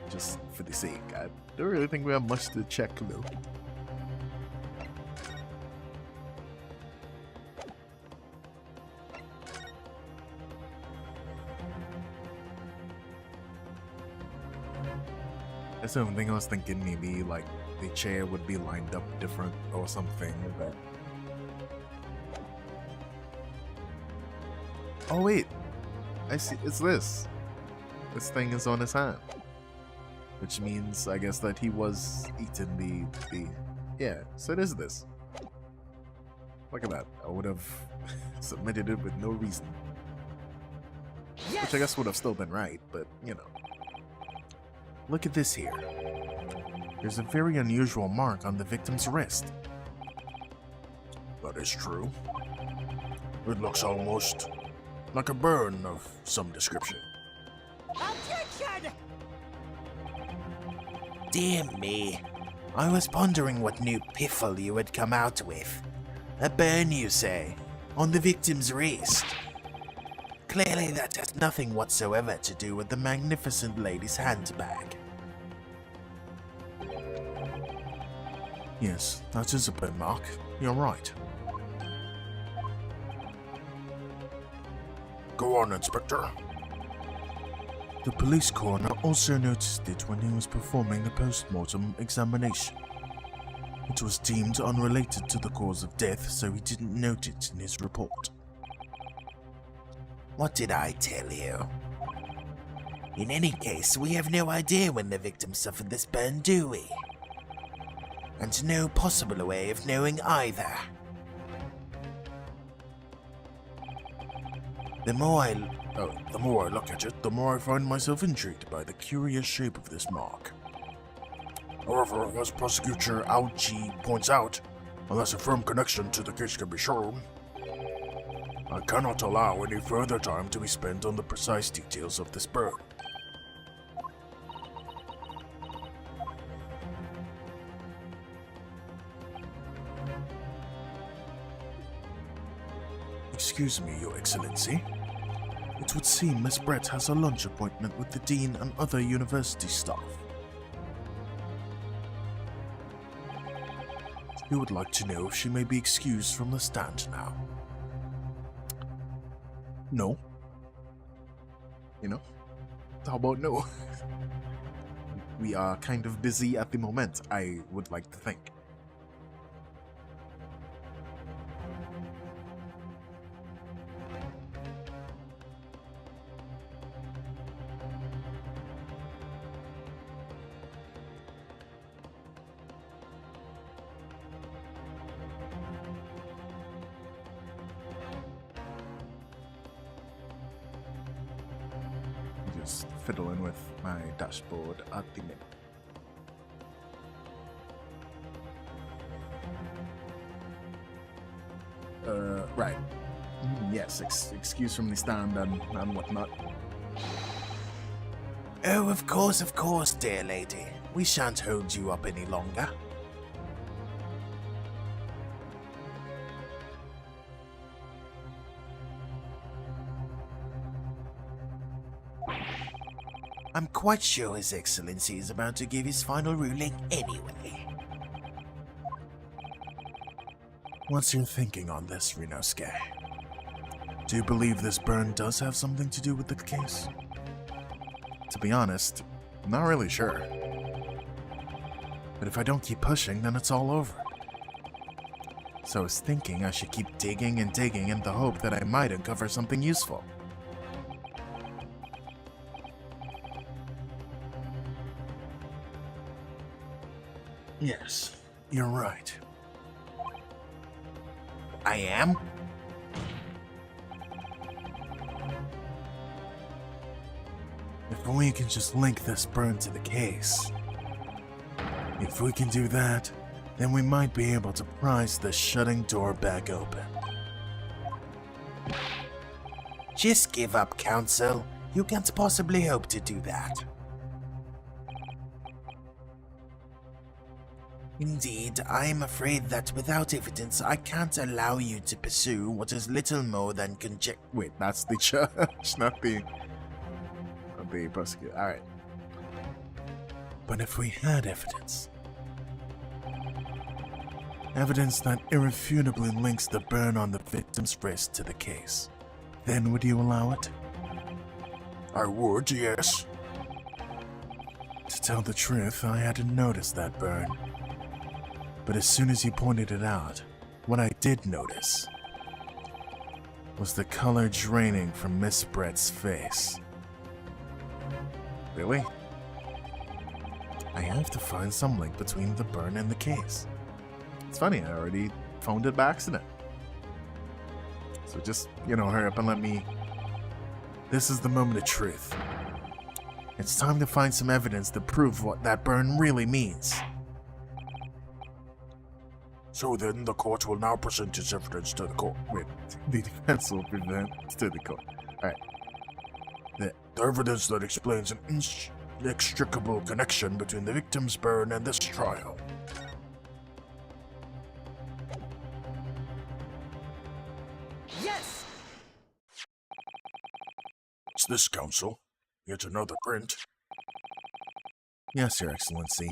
Speaker 2: just for the sake, I don't really think we have much to check though. That's the only thing I was thinking, maybe like the chair would be lined up different or something, but... Oh wait, I see, it's this. This thing is on his hand. Which means, I guess, that he was eating the... Yeah, so it is this. Look at that. I would have submitted it with no reason.
Speaker 5: Yes!
Speaker 2: Which I guess would have still been right, but, you know. Look at this here. There's a very unusual mark on the victim's wrist.
Speaker 3: That is true. It looks almost like a burn of some description.
Speaker 5: Objection!
Speaker 4: Dear me. I was pondering what new piffle you would come out with. A burn, you say, on the victim's wrist. Clearly that has nothing whatsoever to do with the magnificent lady's handbag.
Speaker 2: Yes, that is a burn mark. You're right.
Speaker 3: Go on, Inspector.
Speaker 2: The police coroner also noticed it when he was performing the post-mortem examination. It was deemed unrelated to the cause of death, so he didn't note it in his report.
Speaker 4: What did I tell you? In any case, we have no idea when the victim suffered this burn, do we? And no possible way of knowing either.
Speaker 3: The more I look at it, the more I find myself intrigued by the curious shape of this mark. However, as Prosecutor Algi points out, unless a firm connection to the case can be shown, I cannot allow any further time to be spent on the precise details of this burn.
Speaker 2: Excuse me, Your Excellency. It would seem Miss Brett has a lunch appointment with the Dean and other university staff. We would like to know if she may be excused from the stand now.
Speaker 1: No. You know? How about no? We are kind of busy at the moment, I would like to think. Just fiddling with my dashboard at the minute. Right. Yes, excuse from the stand and whatnot.
Speaker 4: Oh, of course, dear lady. We shan't hold you up any longer. I'm quite sure His Excellency is about to give his final ruling anyway.
Speaker 2: What's your thinking on this, Rinosuke? Do you believe this burn does have something to do with the case?
Speaker 1: To be honest, I'm not really sure.
Speaker 2: But if I don't keep pushing, then it's all over.
Speaker 1: So I was thinking I should keep digging and digging in the hope that I might uncover something useful.
Speaker 2: Yes, you're right.
Speaker 4: I am?
Speaker 2: If we can just link this burn to the case. If we can do that, then we might be able to prise the shutting door back open.
Speaker 4: Just give up, Counsel. You can't possibly hope to do that. Indeed, I am afraid that without evidence, I can't allow you to pursue what is little more than conjecture.
Speaker 1: Wait, that's the judge, not the prosecutor. Alright.
Speaker 2: But if we had evidence that irrefutably links the burn on the victim's wrist to the case, then would you allow it?
Speaker 3: I would, yes.
Speaker 2: To tell the truth, I hadn't noticed that burn. But as soon as you pointed it out, what I did notice was the color draining from Miss Brett's face.
Speaker 1: Really?
Speaker 2: I have to find some link between the burn and the case.
Speaker 1: It's funny, I already found it by accident. So just, hurry up and let me...
Speaker 2: This is the moment of truth. It's time to find some evidence to prove what that burn really means.
Speaker 3: So then, the court will now present its evidence to the court.
Speaker 1: Wait, the defense will present to the court. Alright.
Speaker 3: The evidence that explains an inextricable connection between the victim's burn and this trial.
Speaker 5: Yes!
Speaker 3: It's this, Counsel. Yet another print.
Speaker 2: Yes, Your Excellency.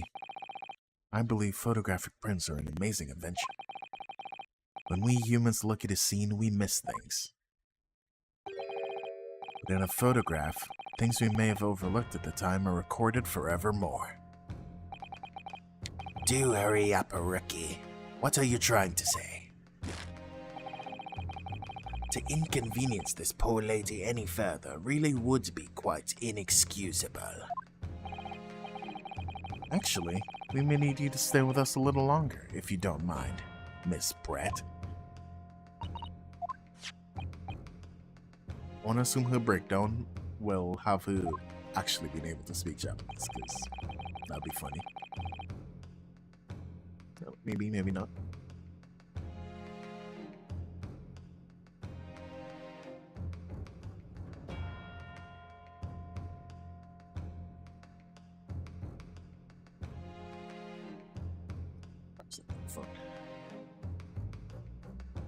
Speaker 2: I believe photographic prints are an amazing invention. When we humans look at a scene, we miss things. But in a photograph, things we may have overlooked at the time are recorded forevermore.
Speaker 4: Do hurry up, rookie. What are you trying to say? To inconvenience this poor lady any further really would be quite inexcusable.
Speaker 2: Actually, we may need you to stay with us a little longer, if you don't mind, Miss Brett. I want to assume her breakdown will have her actually being able to speak Japanese, because that'd be funny. No, maybe, maybe not.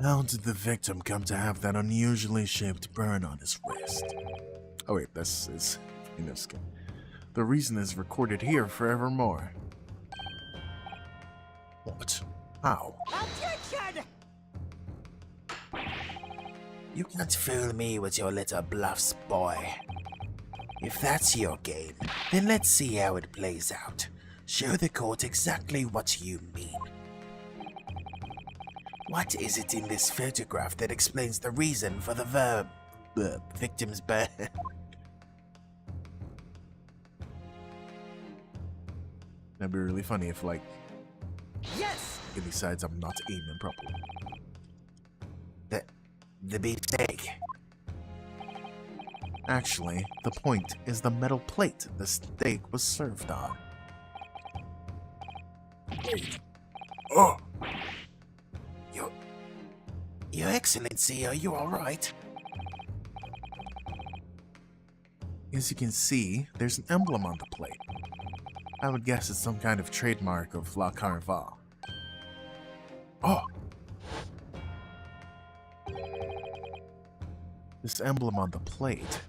Speaker 2: How did the victim come to have that unusually shaped burn on his wrist? Oh wait, this is Inosuke. The reason is recorded here forevermore. What? How?
Speaker 5: Objection!
Speaker 4: You can't fool me with your little bluffs, boy. If that's your game, then let's see how it plays out. Show the court exactly what you mean. What is it in this photograph that explains the reason for the victim's burn?
Speaker 2: That'd be really funny if, like,
Speaker 5: Yes!
Speaker 2: he decides I'm not aiming properly.
Speaker 4: The beefsteak.
Speaker 2: Actually, the point is the metal plate the steak was served on.
Speaker 4: Oh! Your Excellency, are you alright?
Speaker 2: As you can see, there's an emblem on the plate. I would guess it's some kind of trademark of La Carnival. Oh! This emblem on the plate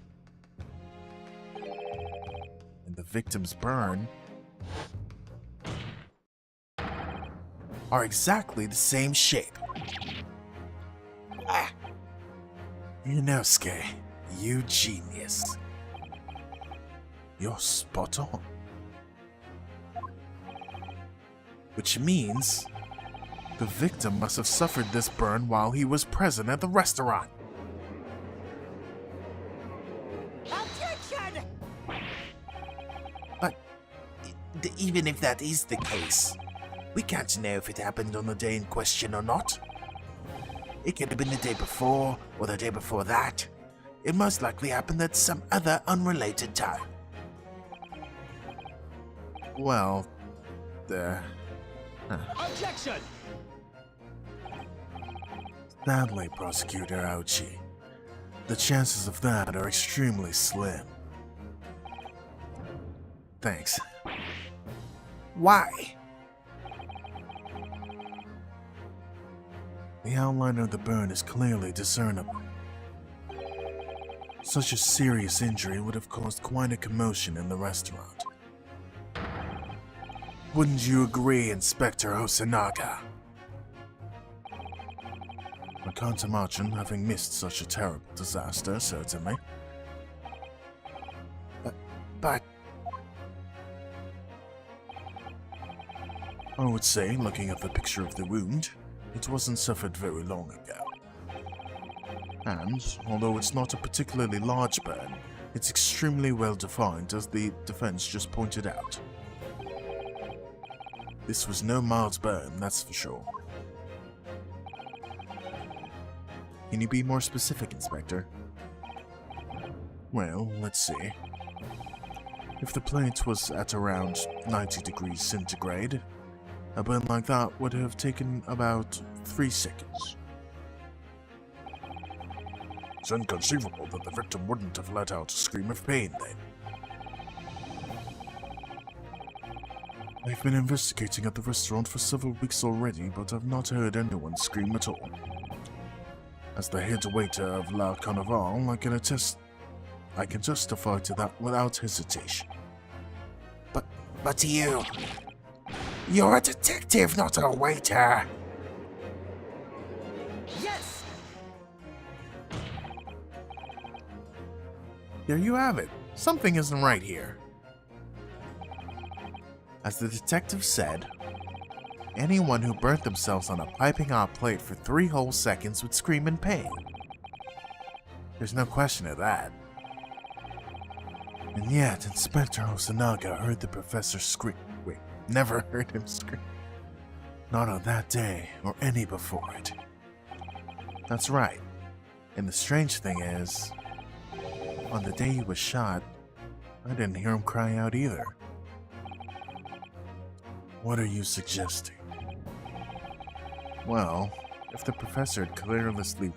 Speaker 2: and the victim's burn are exactly the same shape.
Speaker 4: Ah!
Speaker 2: Inosuke, you genius. You're spot on. Which means the victim must have suffered this burn while he was present at the restaurant.
Speaker 5: Objection!
Speaker 4: Even if that is the case, we can't know if it happened on the day in question or not. It could have been the day before, or the day before that. It most likely happened at some other unrelated time.
Speaker 2: Well,
Speaker 5: Objection!
Speaker 2: sadly, Prosecutor Aochi, the chances of that are extremely slim. Thanks.
Speaker 4: Why?
Speaker 2: The outline of the burn is clearly discernible. Such a serious injury would have caused quite a commotion in the restaurant. Wouldn't you agree, Inspector Osanaga? I can't imagine having missed such a terrible disaster, certainly.
Speaker 4: But
Speaker 2: I would say, looking at the picture of the wound, it wasn't suffered very long ago. And, although it's not a particularly large burn, it's extremely well defined, as the defense just pointed out. This was no mild burn, that's for sure. Can you be more specific, Inspector? Well, let's see. If the plate was at around 90 degrees centigrade, a burn like that would have taken about 3 seconds.
Speaker 3: It's inconceivable that the victim wouldn't have let out a scream of pain then.
Speaker 2: I've been investigating at the restaurant for several weeks already, but I've not heard anyone scream at all. As the head waiter of La Carnival, I can testify to that without hesitation.
Speaker 4: you... You're a detective, not a waiter.
Speaker 5: Yes!
Speaker 1: There you have it. Something isn't right here. As the detective said, anyone who burnt themselves on a piping hot plate for 3 whole seconds would scream in pain. There's no question of that. And yet, Inspector Hosonaga heard the professor scream. Wait, never heard him scream. Not on that day, or any before it. That's right. And the strange thing is, on the day he was shot, I didn't hear him cry out either. What are you suggesting? Well, if the professor had carelessly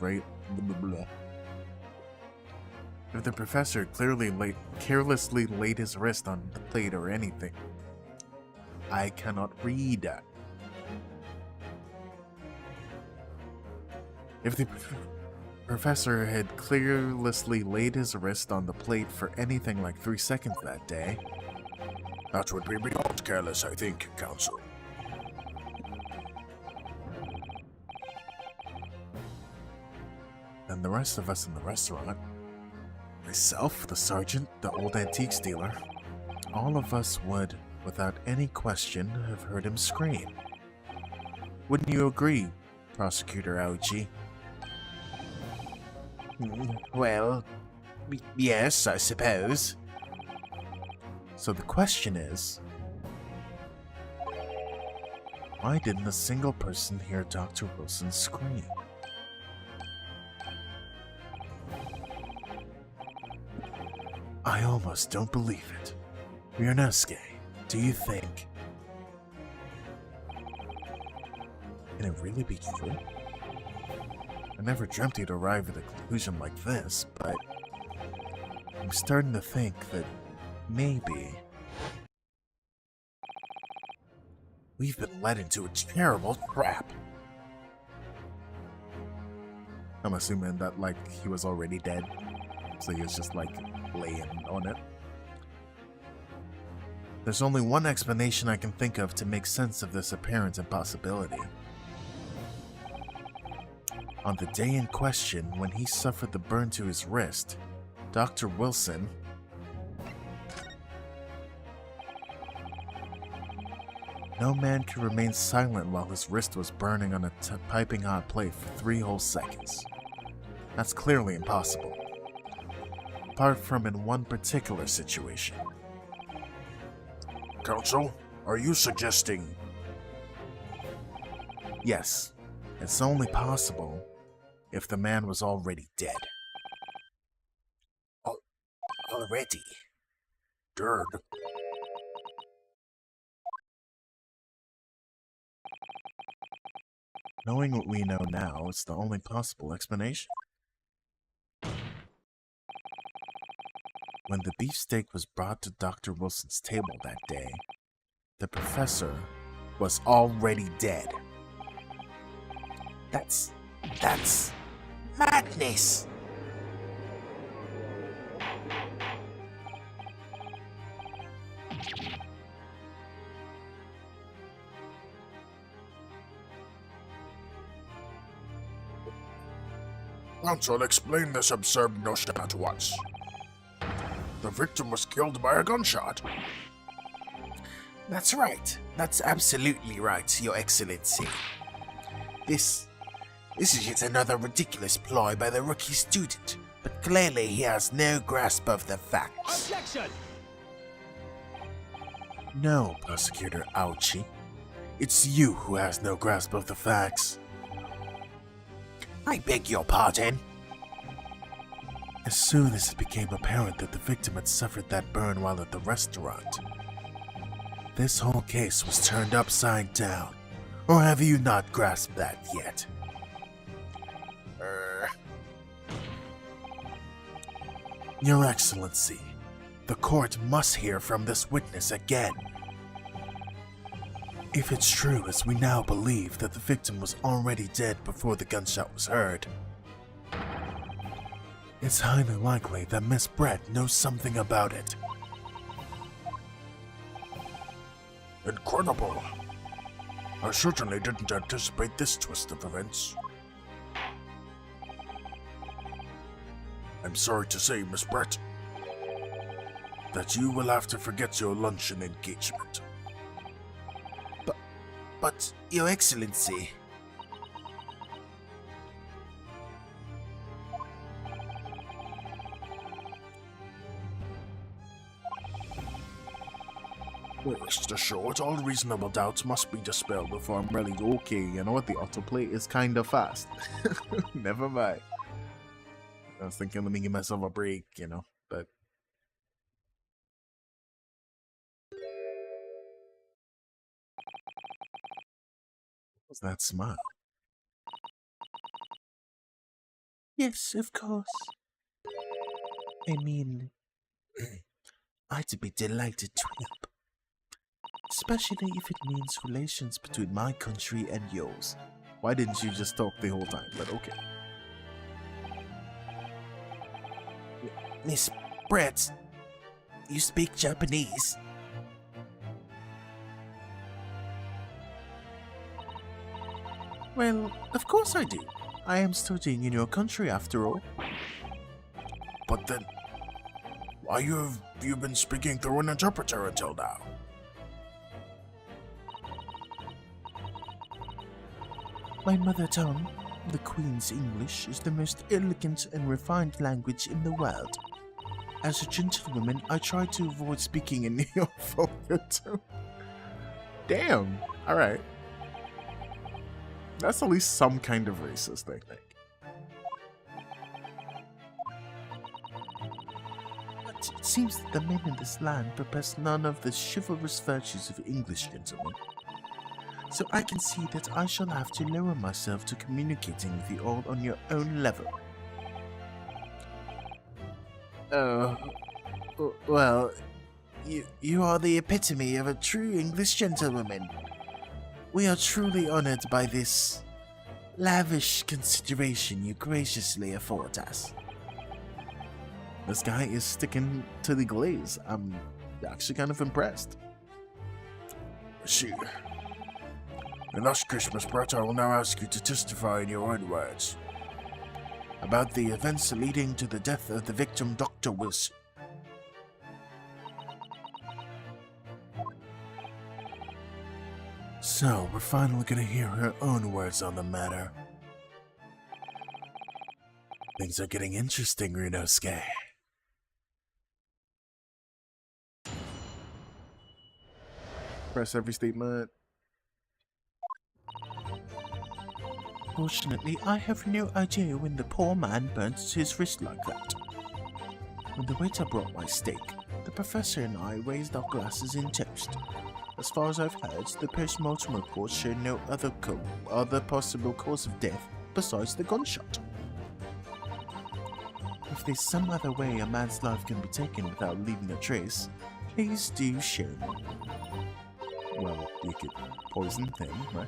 Speaker 1: carelessly laid his wrist on the plate or anything, I cannot read. If the professor had carelessly laid his wrist on the plate for anything like 3 seconds that day,
Speaker 3: That would be beyond careless, I think, Counsel.
Speaker 1: then the rest of us in the restaurant, myself, the sergeant, the old antiques dealer, all of us would, without any question, have heard him scream. Wouldn't you agree, Prosecutor Aoji?
Speaker 4: Well, yes, I suppose.
Speaker 1: So the question is, why didn't a single person hear Dr. Wilson scream? I almost don't believe it. Ryunosuke, do you think? Can it really be true? I never dreamt he'd arrive at a conclusion like this, but I'm starting to think that maybe we've been led into a terrible trap. I'm assuming that, like, he was already dead, so he was just, like, laying on it. There's only one explanation I can think of to make sense of this apparent impossibility. On the day in question, when he suffered the burn to his wrist, Dr. Wilson No man could remain silent while his wrist was burning on a piping hot plate for 3 whole seconds. That's clearly impossible. Apart from in one particular situation.
Speaker 3: Counsel, are you suggesting...
Speaker 1: Yes, it's only possible if the man was already dead.
Speaker 4: Already?
Speaker 3: Dead?
Speaker 1: Knowing what we know now, it's the only possible explanation. When the beefsteak was brought to Dr. Wilson's table that day, the professor was already dead.
Speaker 4: That's madness!
Speaker 3: Counsel, explain this absurd notion at once. The victim was killed by a gunshot.
Speaker 4: That's right. That's absolutely right, Your Excellency. This is yet another ridiculous ploy by the rookie student, but clearly he has no grasp of the facts.
Speaker 5: Objection!
Speaker 1: No, Prosecutor Aochi. It's you who has no grasp of the facts.
Speaker 4: I beg your pardon.
Speaker 1: As soon as it became apparent that the victim had suffered that burn while at the restaurant, this whole case was turned upside down. Or have you not grasped that yet? Your Excellency, the court must hear from this witness again. If it's true, as we now believe, that the victim was already dead before the gunshot was heard, it's highly likely that Miss Brett knows something about it.
Speaker 3: Incredible. I certainly didn't anticipate this twist of events. I'm sorry to say, Miss Brett, that you will have to forget your luncheon engagement.
Speaker 4: But, Your Excellency...
Speaker 3: Rest assured, all reasonable doubts must be dispelled before I'm ready to...
Speaker 1: Okay, you know what? The autoplay is kind of fast. Never mind. I was thinking let me give myself a break, you know, but... What's that smile?
Speaker 4: Yes, of course. I mean, I'd be delighted to help. Especially if it means relations between my country and yours.
Speaker 1: Why didn't you just talk the whole time? But okay.
Speaker 4: Miss Brett, you speak Japanese?
Speaker 1: Well, of course I do. I am studying in your country after all.
Speaker 3: But then, why have you been speaking through an interpreter until now?
Speaker 4: My mother tongue, the Queen's English, is the most elegant and refined language in the world. As a gentlewoman, I try to avoid speaking in
Speaker 1: Your vulgar tone. Damn. Alright. That's at least some kind of racist, I think.
Speaker 4: But it seems that the men in this land possess none of the chivalrous virtues of English gentlemen. So I can see that I shall have to lower myself to communicating with you all on your own level. Well, you are the epitome of a true English gentlewoman. We are truly honored by this lavish consideration you graciously afford us.
Speaker 1: This guy is sticking to the glaze. I'm actually kind of impressed.
Speaker 3: See. In that case, Miss Brett, I will now ask you to testify in your own words about the events leading to the death of the victim, Dr. Wilson. So, we're finally gonna hear her own words on the matter. Things are getting interesting, Renosuke.
Speaker 1: Press every statement.
Speaker 4: Fortunately, I have no idea when the poor man burnt his wrist like that. When the waiter brought my steak, the professor and I raised our glasses in toast. As far as I've heard, the post-mortem reports show no other possible cause of death besides the gunshot. If there's some other way a man's life can be taken without leaving a trace, please do show me.
Speaker 1: Well, you could poison him, right?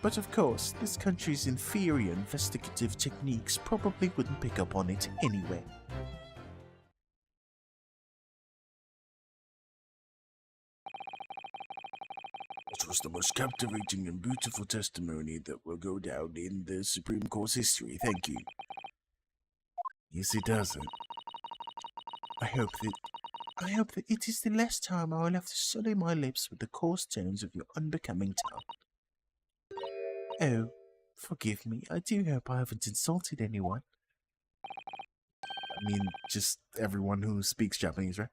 Speaker 4: But of course, this country's inferior investigative techniques probably wouldn't pick up on it anyway.
Speaker 3: It was the most captivating and beautiful testimony that will go down in the Supreme Court's history. Thank you.
Speaker 1: Yes, he does it.
Speaker 4: I hope that it is the last time I will have to sully my lips with the coarse tones of your unbecoming tongue. Oh, forgive me. I do hope I haven't insulted anyone.
Speaker 1: I mean, just everyone who speaks Japanese, right?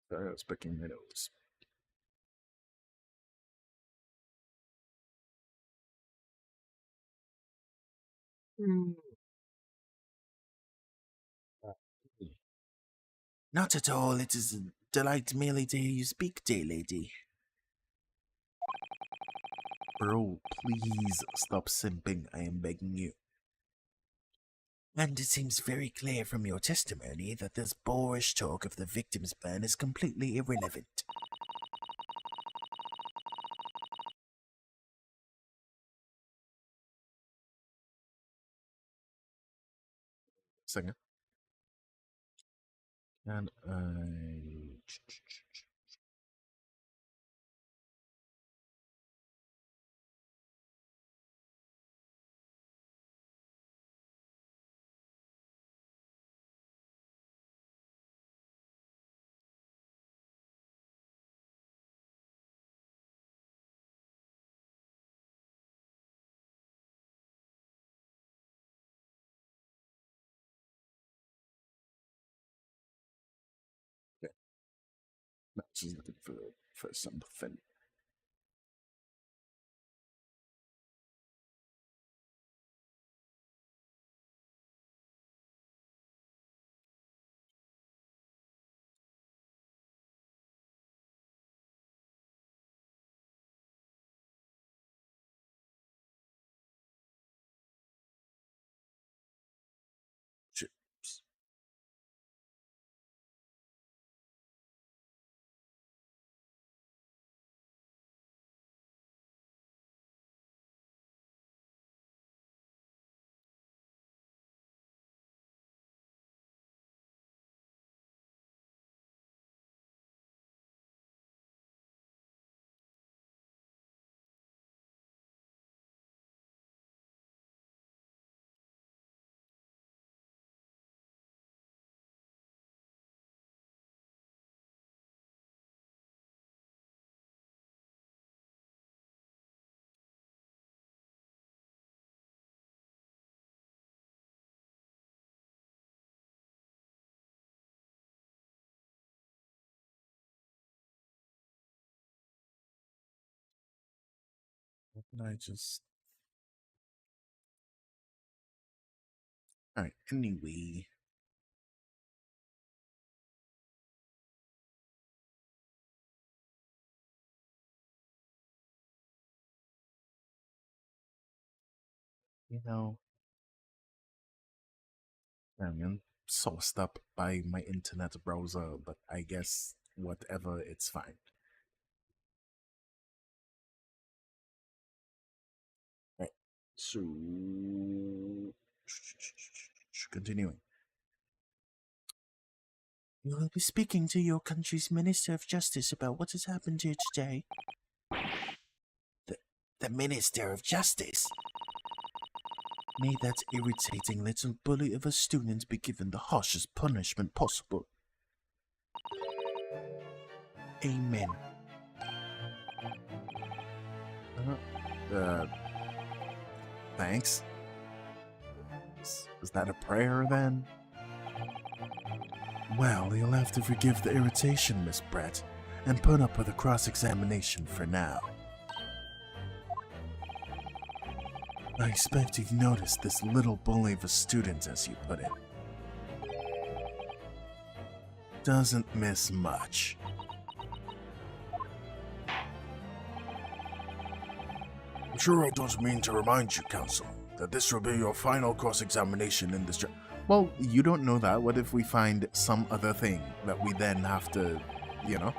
Speaker 1: Sorry, I was picking my nose.
Speaker 4: Not at all. It is a delight merely to hear you speak, dear lady.
Speaker 1: Bro, please stop simping. I am begging you.
Speaker 4: And it seems very clear from your testimony that this boorish talk of the victim's burn is completely irrelevant.
Speaker 1: Second. And I... Okay. No, she's looking for something. Chips. And I just... Alright, anyway. You know, I'm sauced up by my internet browser, but I guess whatever, it's fine. Right. So, continuing.
Speaker 4: You will be speaking to your country's Minister of Justice about what has happened here today. The Minister of Justice? May that irritating little bully of a student be given the harshest punishment possible. Amen.
Speaker 1: Thanks. Is that a prayer then? Well, you'll have to forgive the irritation, Miss Brett, and put up with a cross-examination for now. I expect you've noticed this little bully of a student, as you put it. Doesn't miss much.
Speaker 3: I'm sure I don't mean to remind you, Counsel, that this will be your final cross-examination in this job.
Speaker 1: Well, you don't know that. What if we find some other thing that we then have to, you know?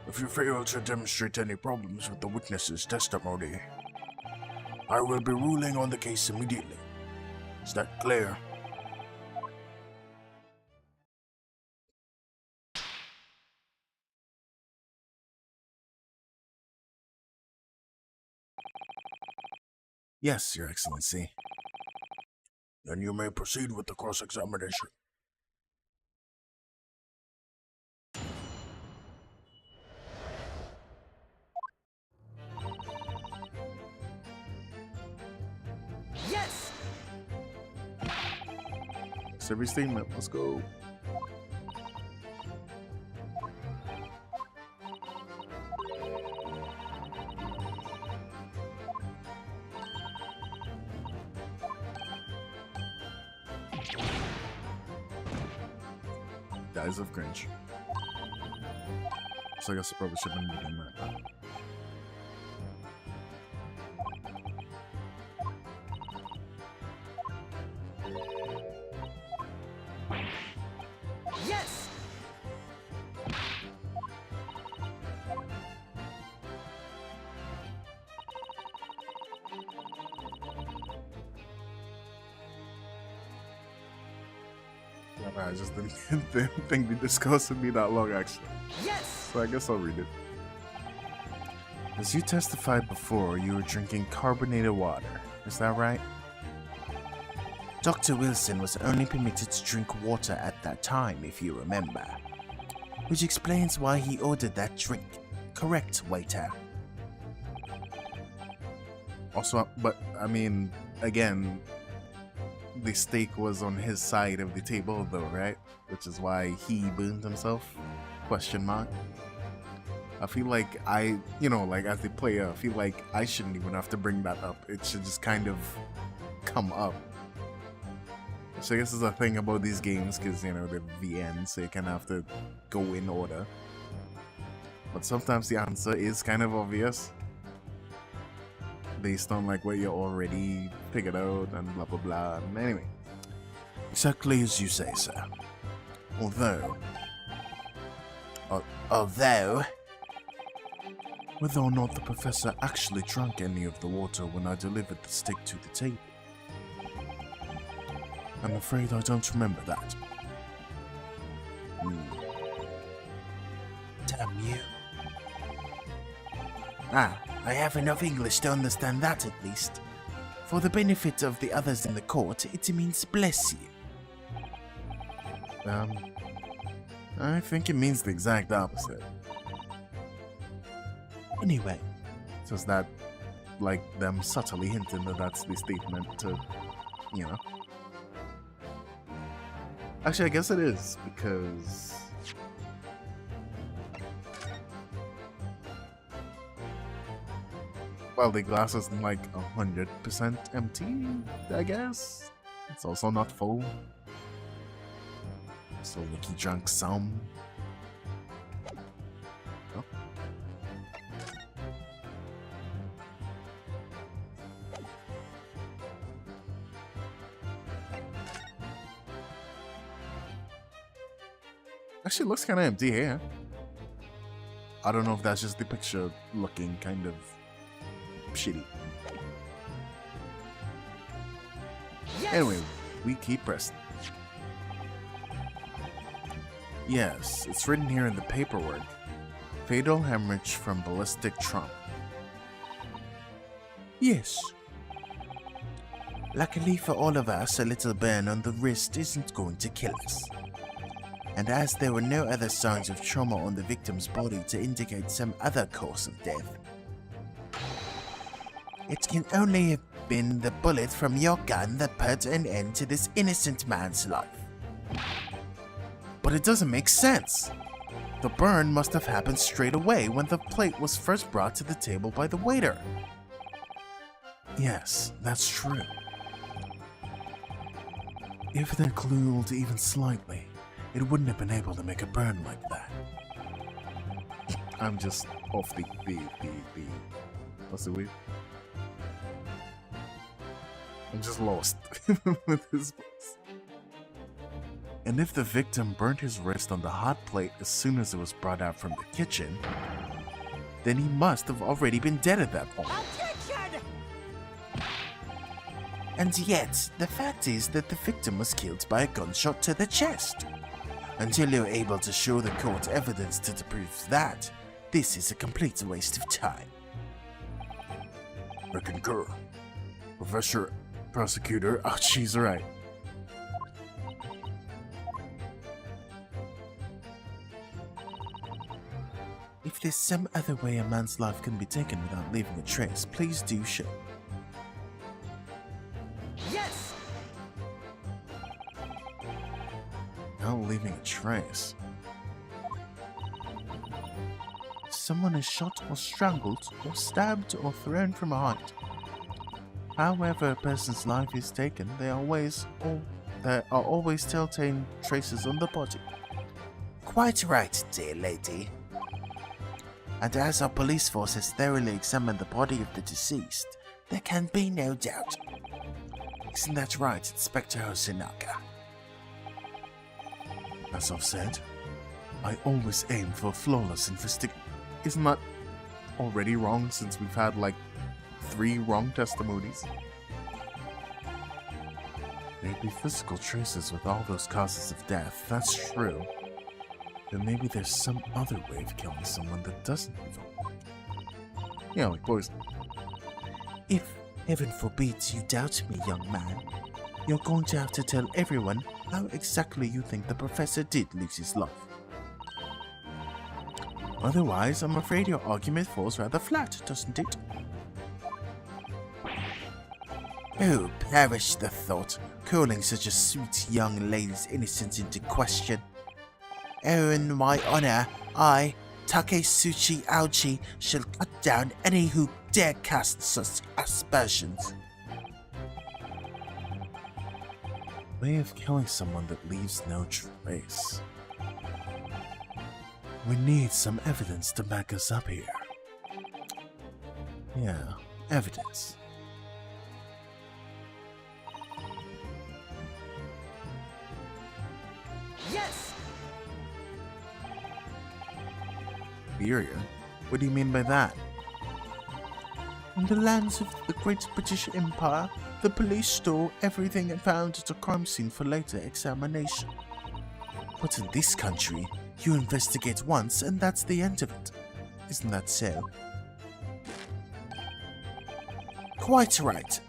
Speaker 3: If you fail to demonstrate any problems with the witness's testimony, I will be ruling on the case immediately. Is that clear?
Speaker 1: Yes, Your Excellency.
Speaker 3: Then you may proceed with the cross-examination.
Speaker 5: Yes!
Speaker 1: Every statement, let's go. Guys of cringe. So I guess I probably should have been moving that. I just didn't think the discourse would be that long, actually.
Speaker 5: Yes!
Speaker 1: So I guess I'll read it. As you testified before, you were drinking carbonated water. Is that right?
Speaker 4: Dr. Wilson was only permitted to drink water at that time, if you remember. Which explains why he ordered that drink. Correct, waiter.
Speaker 1: Also, but I mean, again, the steak was on his side of the table, though, right? Which is why he burned himself? Question mark. I feel like like as the player, I feel like I shouldn't even have to bring that up. It should just kind of come up. So I guess it's a thing about these games, because, they're VN, so you kind of have to go in order. But sometimes the answer is kind of obvious, based on, like, what you already figured out, and blah blah blah. And anyway.
Speaker 2: Exactly as you say, sir. Although, whether or not the professor actually drank any of the water when I delivered the stick to the table, I'm afraid I don't remember that.
Speaker 4: Damn you. I have enough English to understand that at least. For the benefit of the others in the court, it means bless you.
Speaker 1: I think it means the exact opposite.
Speaker 4: Anyway.
Speaker 1: So is that, like, them subtly hinting that that's the statement to, Actually, I guess it is, because... Well, the glass isn't, like, 100% empty, I guess. It's also not full. So, like, he drank some. Oh. Actually, it looks kind of empty here. I don't know if that's just the picture looking kind of shitty.
Speaker 5: Yes!
Speaker 1: Anyway, we keep pressing. Yes, it's written here in the paperwork. Fatal hemorrhage from ballistic trauma.
Speaker 4: Yes. Luckily for all of us, a little burn on the wrist isn't going to kill us. And as there were no other signs of trauma on the victim's body to indicate some other cause of death, it can only have been the bullet from your gun that put an end to this innocent man's life.
Speaker 1: But it doesn't make sense. The burn must have happened straight away when the plate was first brought to the table by the waiter.
Speaker 2: Yes, that's true. If they're cooled even slightly, it wouldn't have been able to make a burn like that.
Speaker 1: I'm just off the what's the word? I'm just lost with this place.
Speaker 2: And if the victim burnt his wrist on the hot plate as soon as it was brought out from the kitchen,
Speaker 1: then he must have already been dead at that point.
Speaker 5: Objection!
Speaker 4: And yet, the fact is that the victim was killed by a gunshot to the chest. Until you're able to show the court evidence to prove that, this is a complete waste of time.
Speaker 3: I concur.
Speaker 1: Prosecutor, oh, she's right.
Speaker 4: If there's some other way a man's life can be taken without leaving a trace, please do show.
Speaker 5: Yes!
Speaker 1: Not leaving a trace.
Speaker 4: Someone is shot or strangled or stabbed or thrown from a height. However a person's life is taken, there are always telltale traces on the body. Quite right, dear lady. And as our police force has thoroughly examined the body of the deceased, there can be no doubt. Isn't that right, Inspector Hosenaka?
Speaker 2: as I've said, I always aim for flawless investigation.
Speaker 1: Isn't that already wrong since we've had like 3 wrong testimonies? There'd be physical traces with all those causes of death, that's true. But maybe there's some other way of killing someone that doesn't even work. Yeah, like poison.
Speaker 4: If, heaven forbid, you doubt me, young man, you're going to have to tell everyone how exactly you think the professor did lose his life. Otherwise, I'm afraid your argument falls rather flat, doesn't it? Oh, perish the thought, calling such a sweet young lady's innocence into question. Oh, in my honor, I, Taketsuchi Aochi, shall cut down any who dare cast such aspersions.
Speaker 1: Way of killing someone that leaves no trace. We need some evidence to back us up here. Yeah, evidence.
Speaker 5: Yes!
Speaker 1: Inferior? What do you mean by that?
Speaker 4: In the lands of the Great British Empire, the police store everything found at a crime scene for later examination. But in this country, you investigate once and that's the end of it. Isn't that so? Quite right.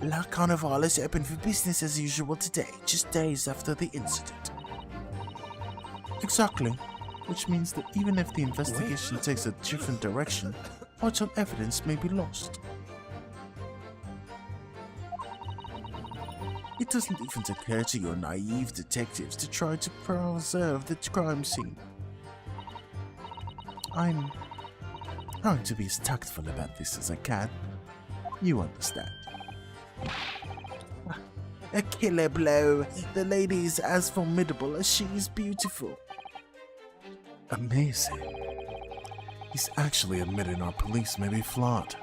Speaker 4: La Carnival is open for business as usual today, just days after the incident. Exactly. Which means that even if the investigation takes a different direction, vital evidence may be lost. It doesn't even occur to your naive detectives to try to preserve the crime scene. I'm trying to be as tactful about this as I can. You understand. A killer blow. The lady is as formidable as she is beautiful.
Speaker 1: Amazing. He's actually admitting our police may be flawed.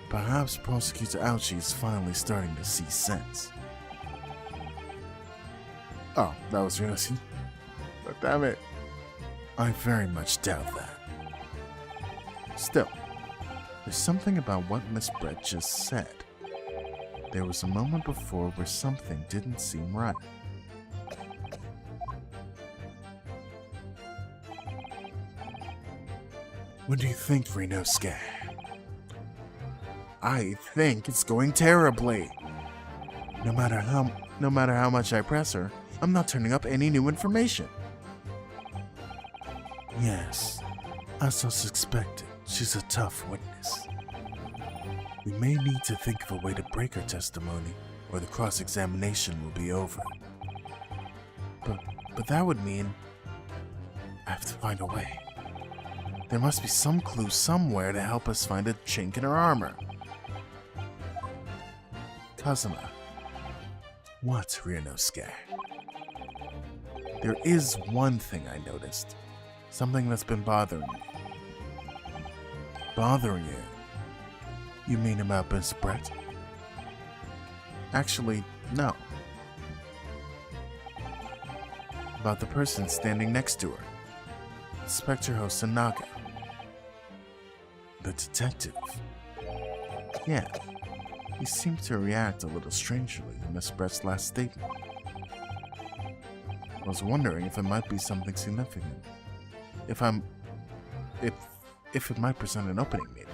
Speaker 1: Perhaps Prosecutor Aochi is finally starting to see sense. Oh, that was Yoshi. But damn it. I very much doubt that. Still, there's something about what Miss Brett just said. There was a moment before where something didn't seem right. What do you think, Renosuke? I think it's going terribly. No matter how much I press her, I'm not turning up any new information. Yes, as was expected, she's a tough witness. We may need to think of a way to break her testimony, or the cross-examination will be over. But that would mean I have to find a way. There must be some clue somewhere to help us find a chink in her armor. Kazuma. What, Ryunosuke? There is one thing I noticed. Something that's been bothering me. Bothering you? You mean about Miss Brett? Actually, no. About the person standing next to her. Inspector Hosonaga. The detective. Yeah. He seemed to react a little strangely to Miss Brett's last statement. I was wondering if it might be something significant. If it might present an opening, maybe.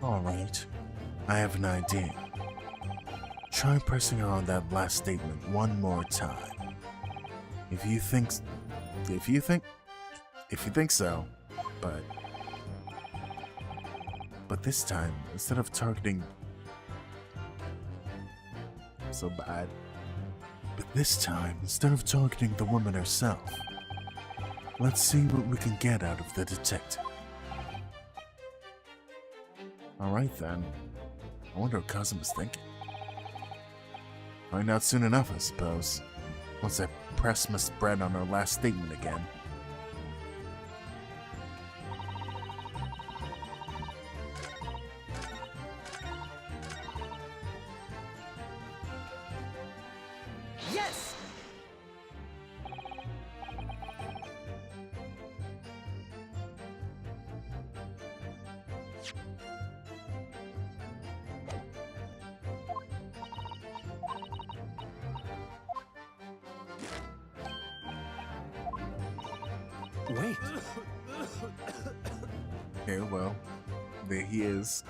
Speaker 1: Alright. I have an idea. Try pressing her on that last statement one more time. If you think so, but this time, instead of targeting so bad, but this time, instead of targeting the woman herself, let's see what we can get out of the detective. Alright then, I wonder what Kazuma's thinking. Find out soon enough, I suppose, once I press Miss Brett on her last statement again.
Speaker 5: Yes! Wait.
Speaker 1: Okay, well, there he is.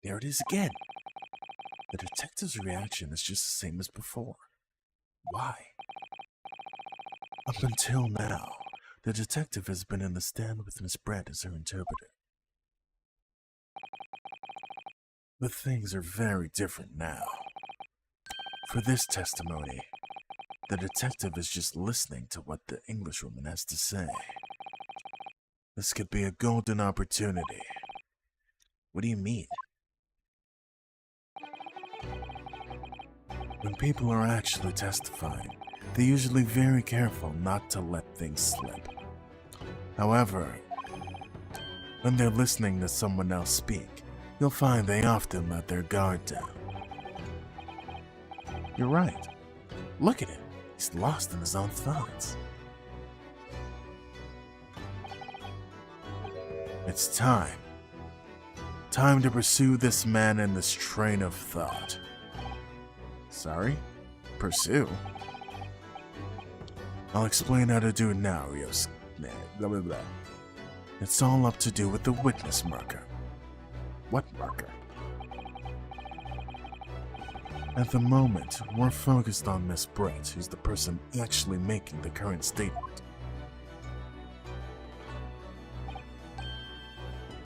Speaker 1: There it is again. The detective's reaction is just the same as before. Why? Up until now, the detective has been in the stand with Miss Brett as her interpreter. But things are very different now. For this testimony, the detective is just listening to what the Englishwoman has to say. This could be a golden opportunity. What do you mean? When people are actually testifying, they're usually very careful not to let things slip. However, when they're listening to someone else speak, you'll find they often let their guard down. You're right. Look at him. He's lost in his own thoughts. It's time. Time to pursue this man and this train of thought. Sorry? Pursue? I'll explain how to do it now, Rios. Blah blah blah. It's all up to do with the witness marker. What marker? At the moment, we're focused on Miss Brett, who's the person actually making the current statement.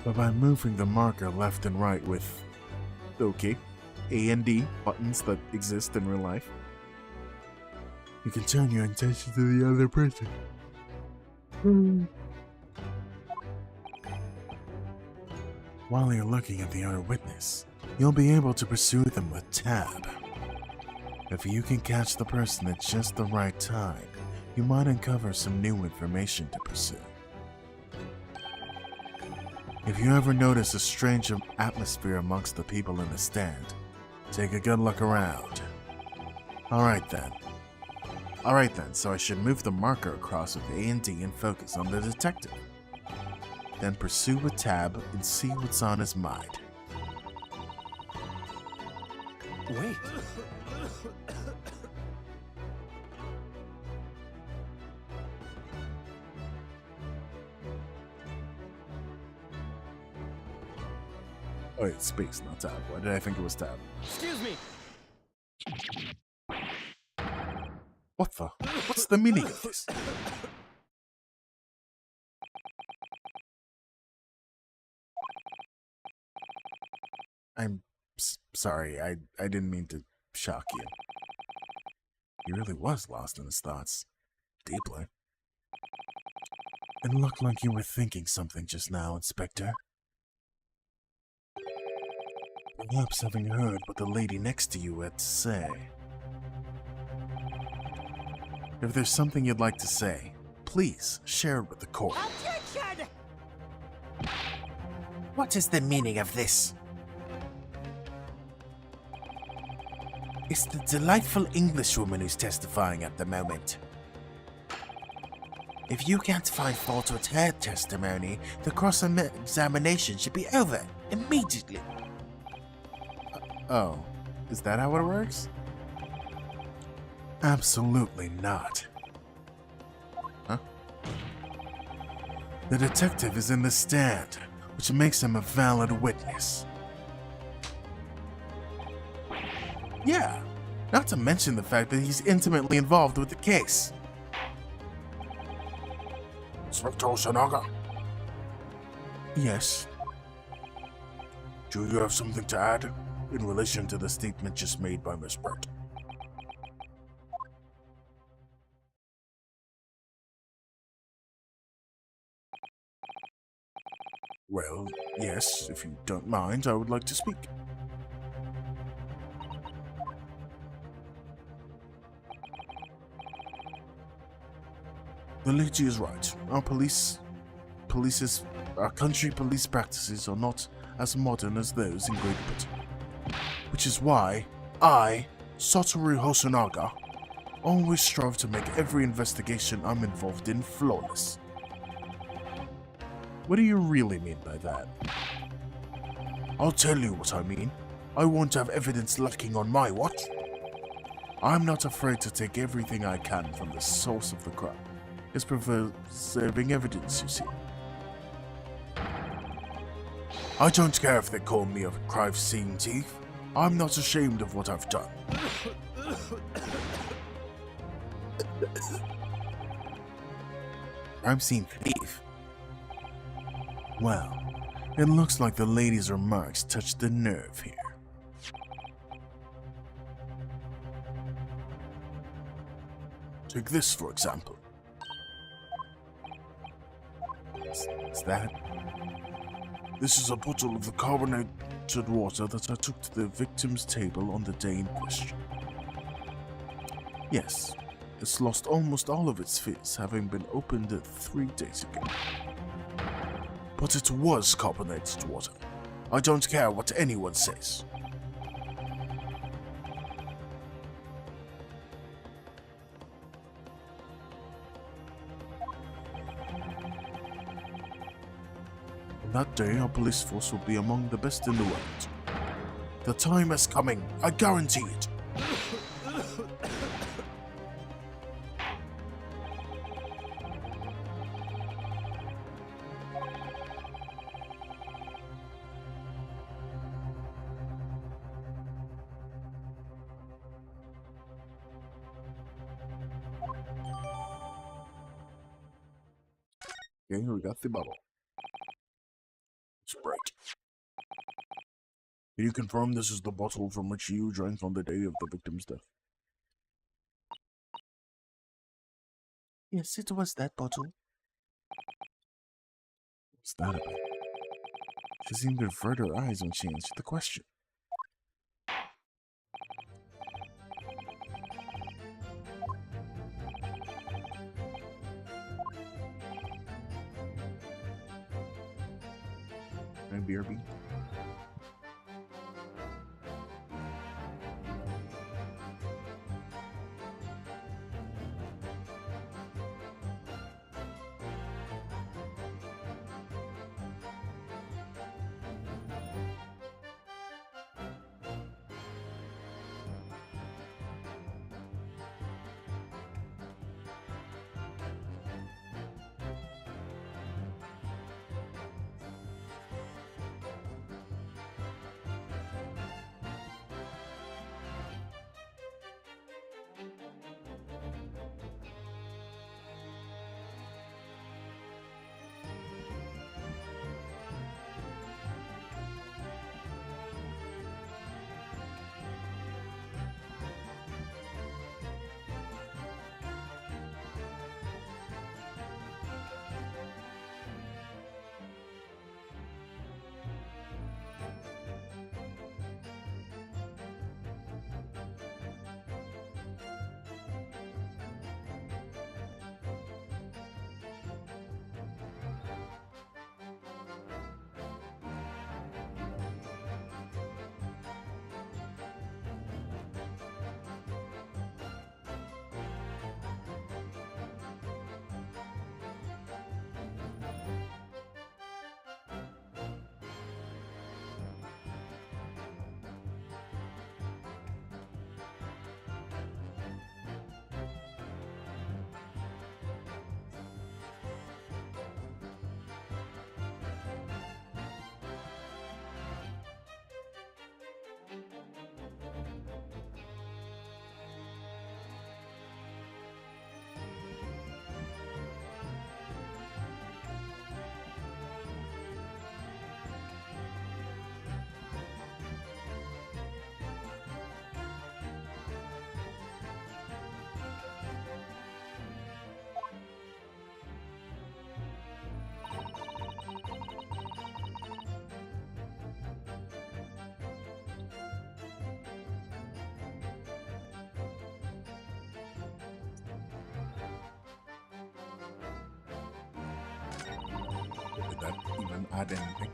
Speaker 1: But by moving the marker left and right with, okay, A and D buttons that exist in real life, you can turn your attention to the other person. While you're looking at the other witness, you'll be able to pursue them with tab. If you can catch the person at just the right time, you might uncover some new information to pursue. If you ever notice a strange atmosphere amongst the people in the stand, take a good look around. Alright then, so I should move the marker across with A and D and focus on the detective. Then pursue with tab and see what's on his mind.
Speaker 5: Wait.
Speaker 1: Oh, it's space, not tab. Why did I think it was tab?
Speaker 5: Excuse me.
Speaker 1: What the? What's the meaning of this? I'm sorry, I didn't mean to shock you. He really was lost in his thoughts. Deeply. It looked like you were thinking something just now, Inspector. Perhaps having heard what the lady next to you had to say. If there's something you'd like to say, please share it with the court.
Speaker 5: Objection!
Speaker 4: What is the meaning of this? It's the delightful Englishwoman who's testifying at the moment. If you can't find fault with her testimony, the cross-examination should be over immediately.
Speaker 1: Oh, is that how it works? Absolutely not. Huh? The detective is in the stand, which makes him a valid witness. Yeah, not to mention the fact that he's intimately involved with the case.
Speaker 3: Inspector Osanaga,
Speaker 1: Yes,
Speaker 3: do you have something to add in relation to the statement just made by Miss Brett?
Speaker 1: well, yes, if you don't mind, I would like to speak. The lady is right. Our country police practices are not as modern as those in Great Britain. Which is why I, Satoru Hosonaga, always strive to make every investigation I'm involved in flawless. What do you really mean by that?
Speaker 3: I'll tell you what I mean. I won't have evidence lacking on my watch.
Speaker 2: I'm not afraid to take everything I can from the source of the crime. It's preserving evidence, you see. I don't care if they call me a crime scene thief. I'm not ashamed of what I've done. Crime scene thief? Well, it looks like the lady's remarks touched the nerve here. Take this, for example. What's that? This is a bottle of the carbonated water that I took to the victim's table on the day in question. Yes, it's lost almost all of its fizz, having been opened 3 days ago. But it was carbonated water. I don't care what anyone says. On that day, our police force will be among the best in the world. The time is coming, I guarantee it. Okay, we got the bubble. Sprite. Can you confirm this is the bottle from which you drank on the day of the victim's death?
Speaker 1: Yes, it was that bottle.
Speaker 2: What's that about? She seemed to avert her eyes when she answered the question. And BRB. Did that even add anything?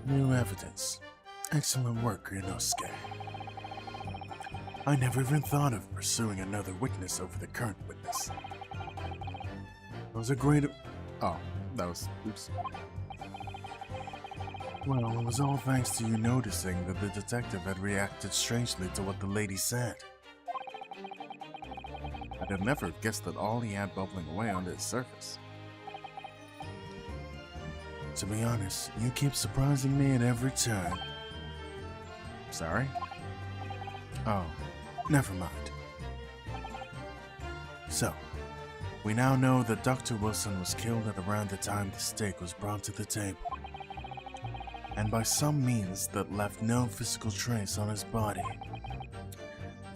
Speaker 2: New evidence. Excellent work, Inosuke. I never even thought of pursuing another witness over the current witness. It was a great... Oh,
Speaker 1: That was, oops.
Speaker 2: Well, it was all thanks to you noticing that the detective had reacted strangely to what the lady said.
Speaker 1: I'd have never guessed that all he had bubbling away under his surface.
Speaker 2: To be honest, you keep surprising me at every turn.
Speaker 1: Sorry?
Speaker 2: Oh, never mind. So, we now know that Dr. Wilson was killed at around the time the steak was brought to the table, and by some means that left no physical trace on his body.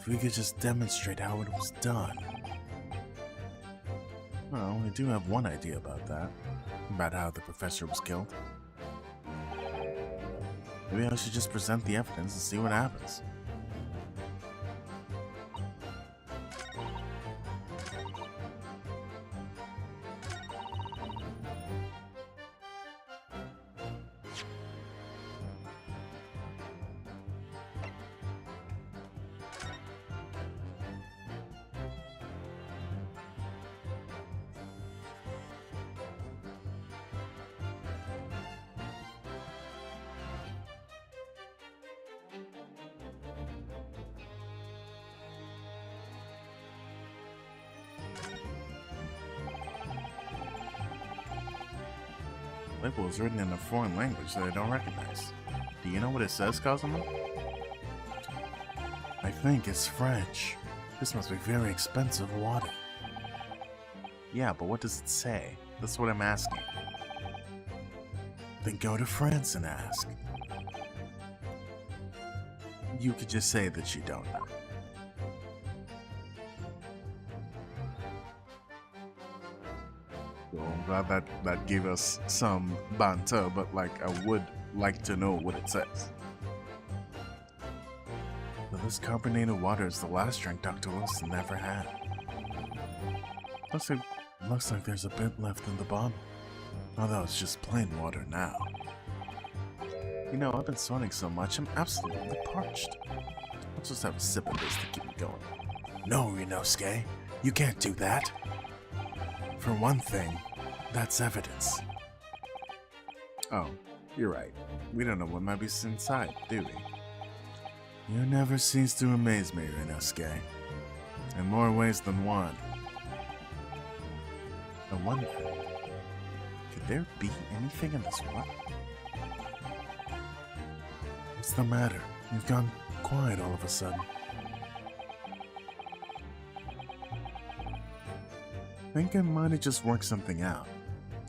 Speaker 2: If we could just demonstrate how it was done.
Speaker 1: Well, we do have one idea about that. About how the professor was killed. Maybe I should just present the evidence and see what happens. Label is written in a foreign language that I don't recognize. Do you know what it says, Cosmo?
Speaker 2: I think it's French. This must be very expensive water.
Speaker 1: Yeah, but what does it say? That's what I'm asking.
Speaker 2: Then go to France and ask.
Speaker 1: You could just say that you don't know. Well, I'm glad that gave us some banter, but like I would like to know what it says.
Speaker 2: But this carbonated water is the last drink Dr. Wilson ever had. Looks like there's a bit left in the bottle. Although it's just plain water now.
Speaker 1: You know, I've been sweating so much, I'm absolutely parched. Let's just have a sip of this to keep me going.
Speaker 2: No, Rinosuke, you can't do that. For one thing, that's evidence.
Speaker 1: Oh, you're right. We don't know what might be inside, do we?
Speaker 2: You never cease to amaze me, Rinosuke. In more ways than one.
Speaker 1: I wonder, could there be anything in this water?
Speaker 2: What's the matter? You've gone quiet all of a sudden.
Speaker 1: I think I might have just worked something out.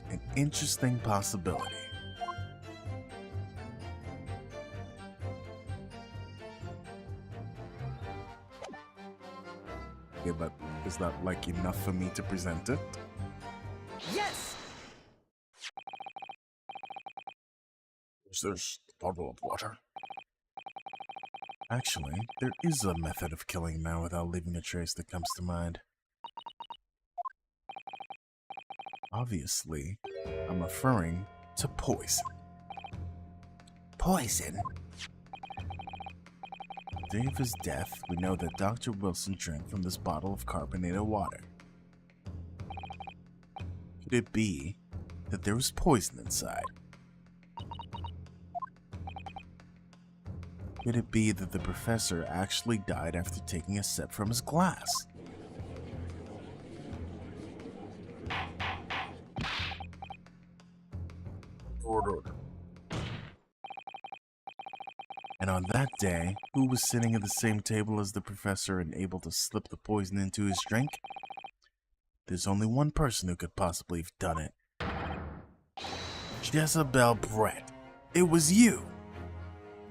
Speaker 1: An interesting possibility. Yeah, but is that like enough for me to present it?
Speaker 5: Yes!
Speaker 3: Is this the bottle of water?
Speaker 2: Actually, there is a method of killing a man without leaving a trace that comes to mind. Obviously, I'm referring to poison.
Speaker 4: Poison?
Speaker 2: The day of his death, we know that Dr. Wilson drank from this bottle of carbonated water. Could it be that there was poison inside? Could it be that the professor actually died after taking a sip from his glass?
Speaker 3: Order.
Speaker 2: And on that day, who was sitting at the same table as the professor and able to slip the poison into his drink? There's only one person who could possibly have done it. Jezebel Brett. It was you!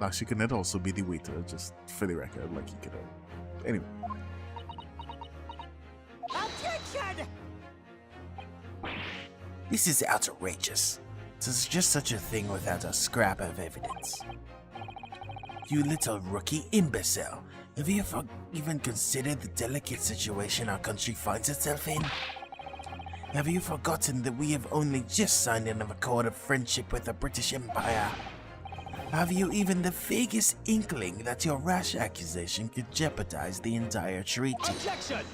Speaker 1: Actually, can it also be the waiter, just for the record, like he could have. Anyway.
Speaker 5: Objection!
Speaker 4: This is outrageous. There's just such a thing without a scrap of evidence. You little rookie imbecile. Have you ever even considered the delicate situation our country finds itself in? Have you forgotten that we have only just signed an accord of friendship with the British Empire? Have you even the vaguest inkling that your rash accusation could jeopardize the entire treaty?
Speaker 5: Objection!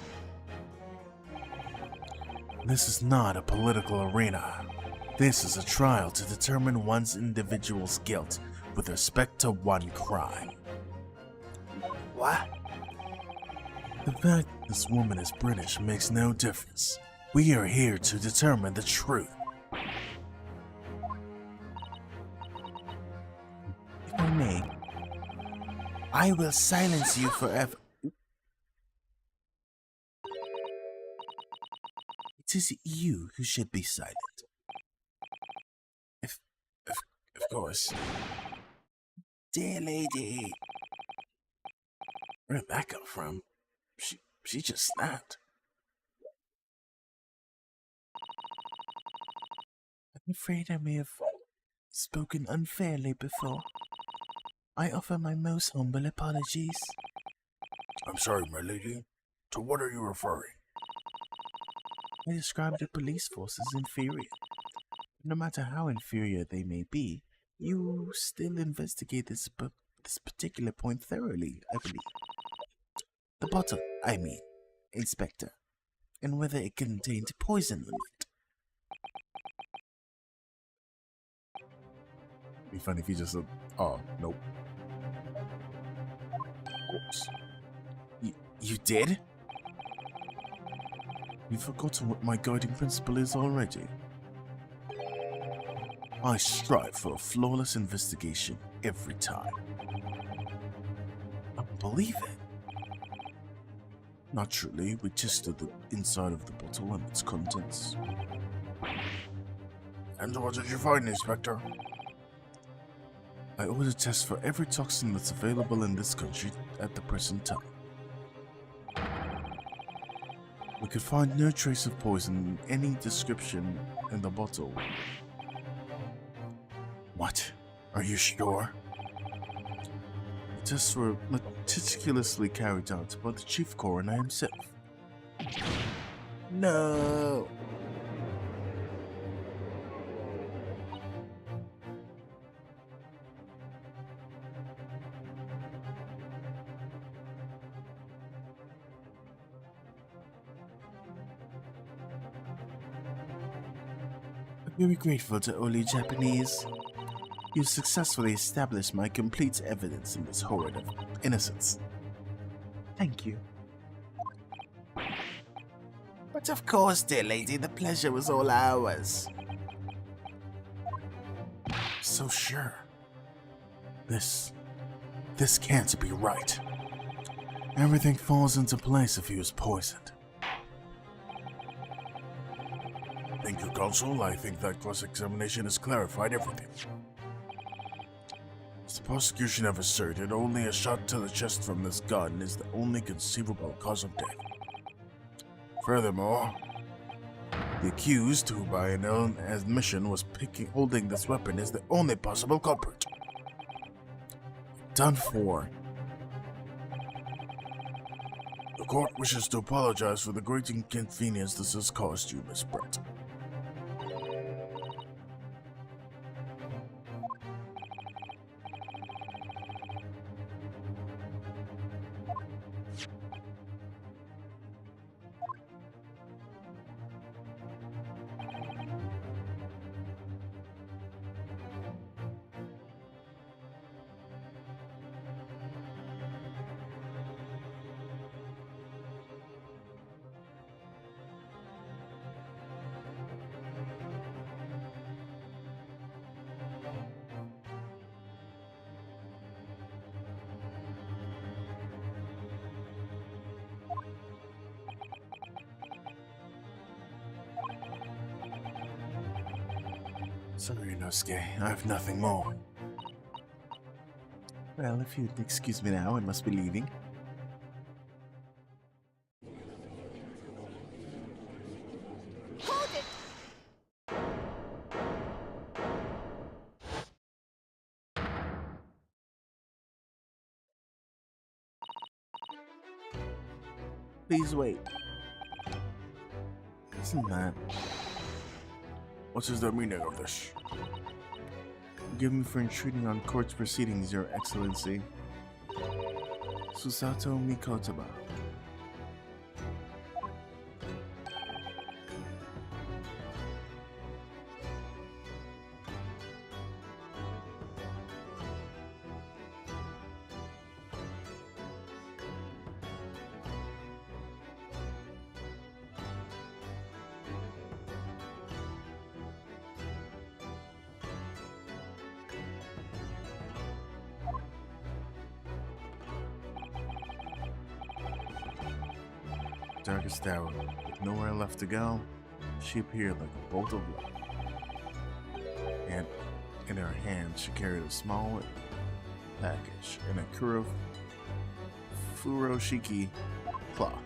Speaker 2: This is not a political arena. This is a trial to determine one's individual's guilt with respect to one crime.
Speaker 4: What?
Speaker 2: The fact this woman is British makes no difference. We are here to determine the truth. If I may,
Speaker 4: I will silence you forever.
Speaker 2: it is you who should be silent.
Speaker 3: Of course.
Speaker 4: Dear lady.
Speaker 2: Where'd that come from? She just snapped. I'm afraid I may have spoken unfairly before. I offer my most humble apologies.
Speaker 3: I'm sorry, my lady. To what are you referring?
Speaker 2: I described the police force as inferior. No matter how inferior they may be, you still investigate this particular point thoroughly, I believe. The bottle, I mean, Inspector, and whether it contained poison or not. It'd be funny if he just said, oh, nope.
Speaker 3: Of course.
Speaker 2: You did? You've forgotten what my guiding principle is already. I strive for a flawless investigation every time. I believe it. Naturally, we tested the inside of the bottle and its contents.
Speaker 3: And what did you find, Inspector?
Speaker 2: I ordered tests for every toxin that's available in this country at the present time. We could find no trace of poison in any description in the bottle.
Speaker 3: What? Are you sure?
Speaker 2: The tests were meticulously carried out by the chief coroner himself.
Speaker 4: No.
Speaker 2: I'm very grateful to Oli Japanese. You've successfully established my complete evidence in this horror of innocence. Thank you.
Speaker 4: But of course, dear lady, the pleasure was all ours.
Speaker 2: So sure. This can't be right. Everything falls into place if he was poisoned.
Speaker 3: Thank you, Counsel. I think that cross-examination has clarified everything. As the prosecution have asserted, only a shot to the chest from this gun is the only conceivable cause of death. Furthermore, the accused, who by an own admission was holding this weapon, is the only possible culprit.
Speaker 2: Done for.
Speaker 3: The court wishes to apologize for the great inconvenience this has caused you, Miss Brett.
Speaker 2: Sorry, Inosuke. I have nothing more. Well, if you'd excuse me now, I must be leaving.
Speaker 5: Hold it!
Speaker 2: Please wait. Isn't that?
Speaker 3: What is the meaning of this?
Speaker 2: Forgive me for intruding on court proceedings, Your Excellency. Susato Mikotaba.
Speaker 1: darkest hour, with nowhere left to go, she appeared like a bolt of light. And in her hand, she carried a small package in a furoshiki cloth.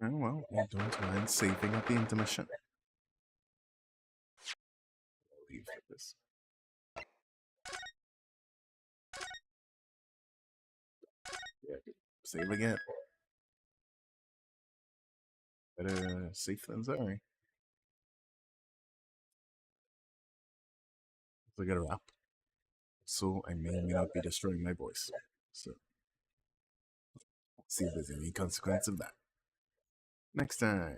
Speaker 1: Oh, well, I don't mind saving at the intermission. I'll leave for this. Yeah, save again. Better safe than sorry. Look at a wrap. So I may or may not be destroying my voice. So see if there's any consequence of that. Next time.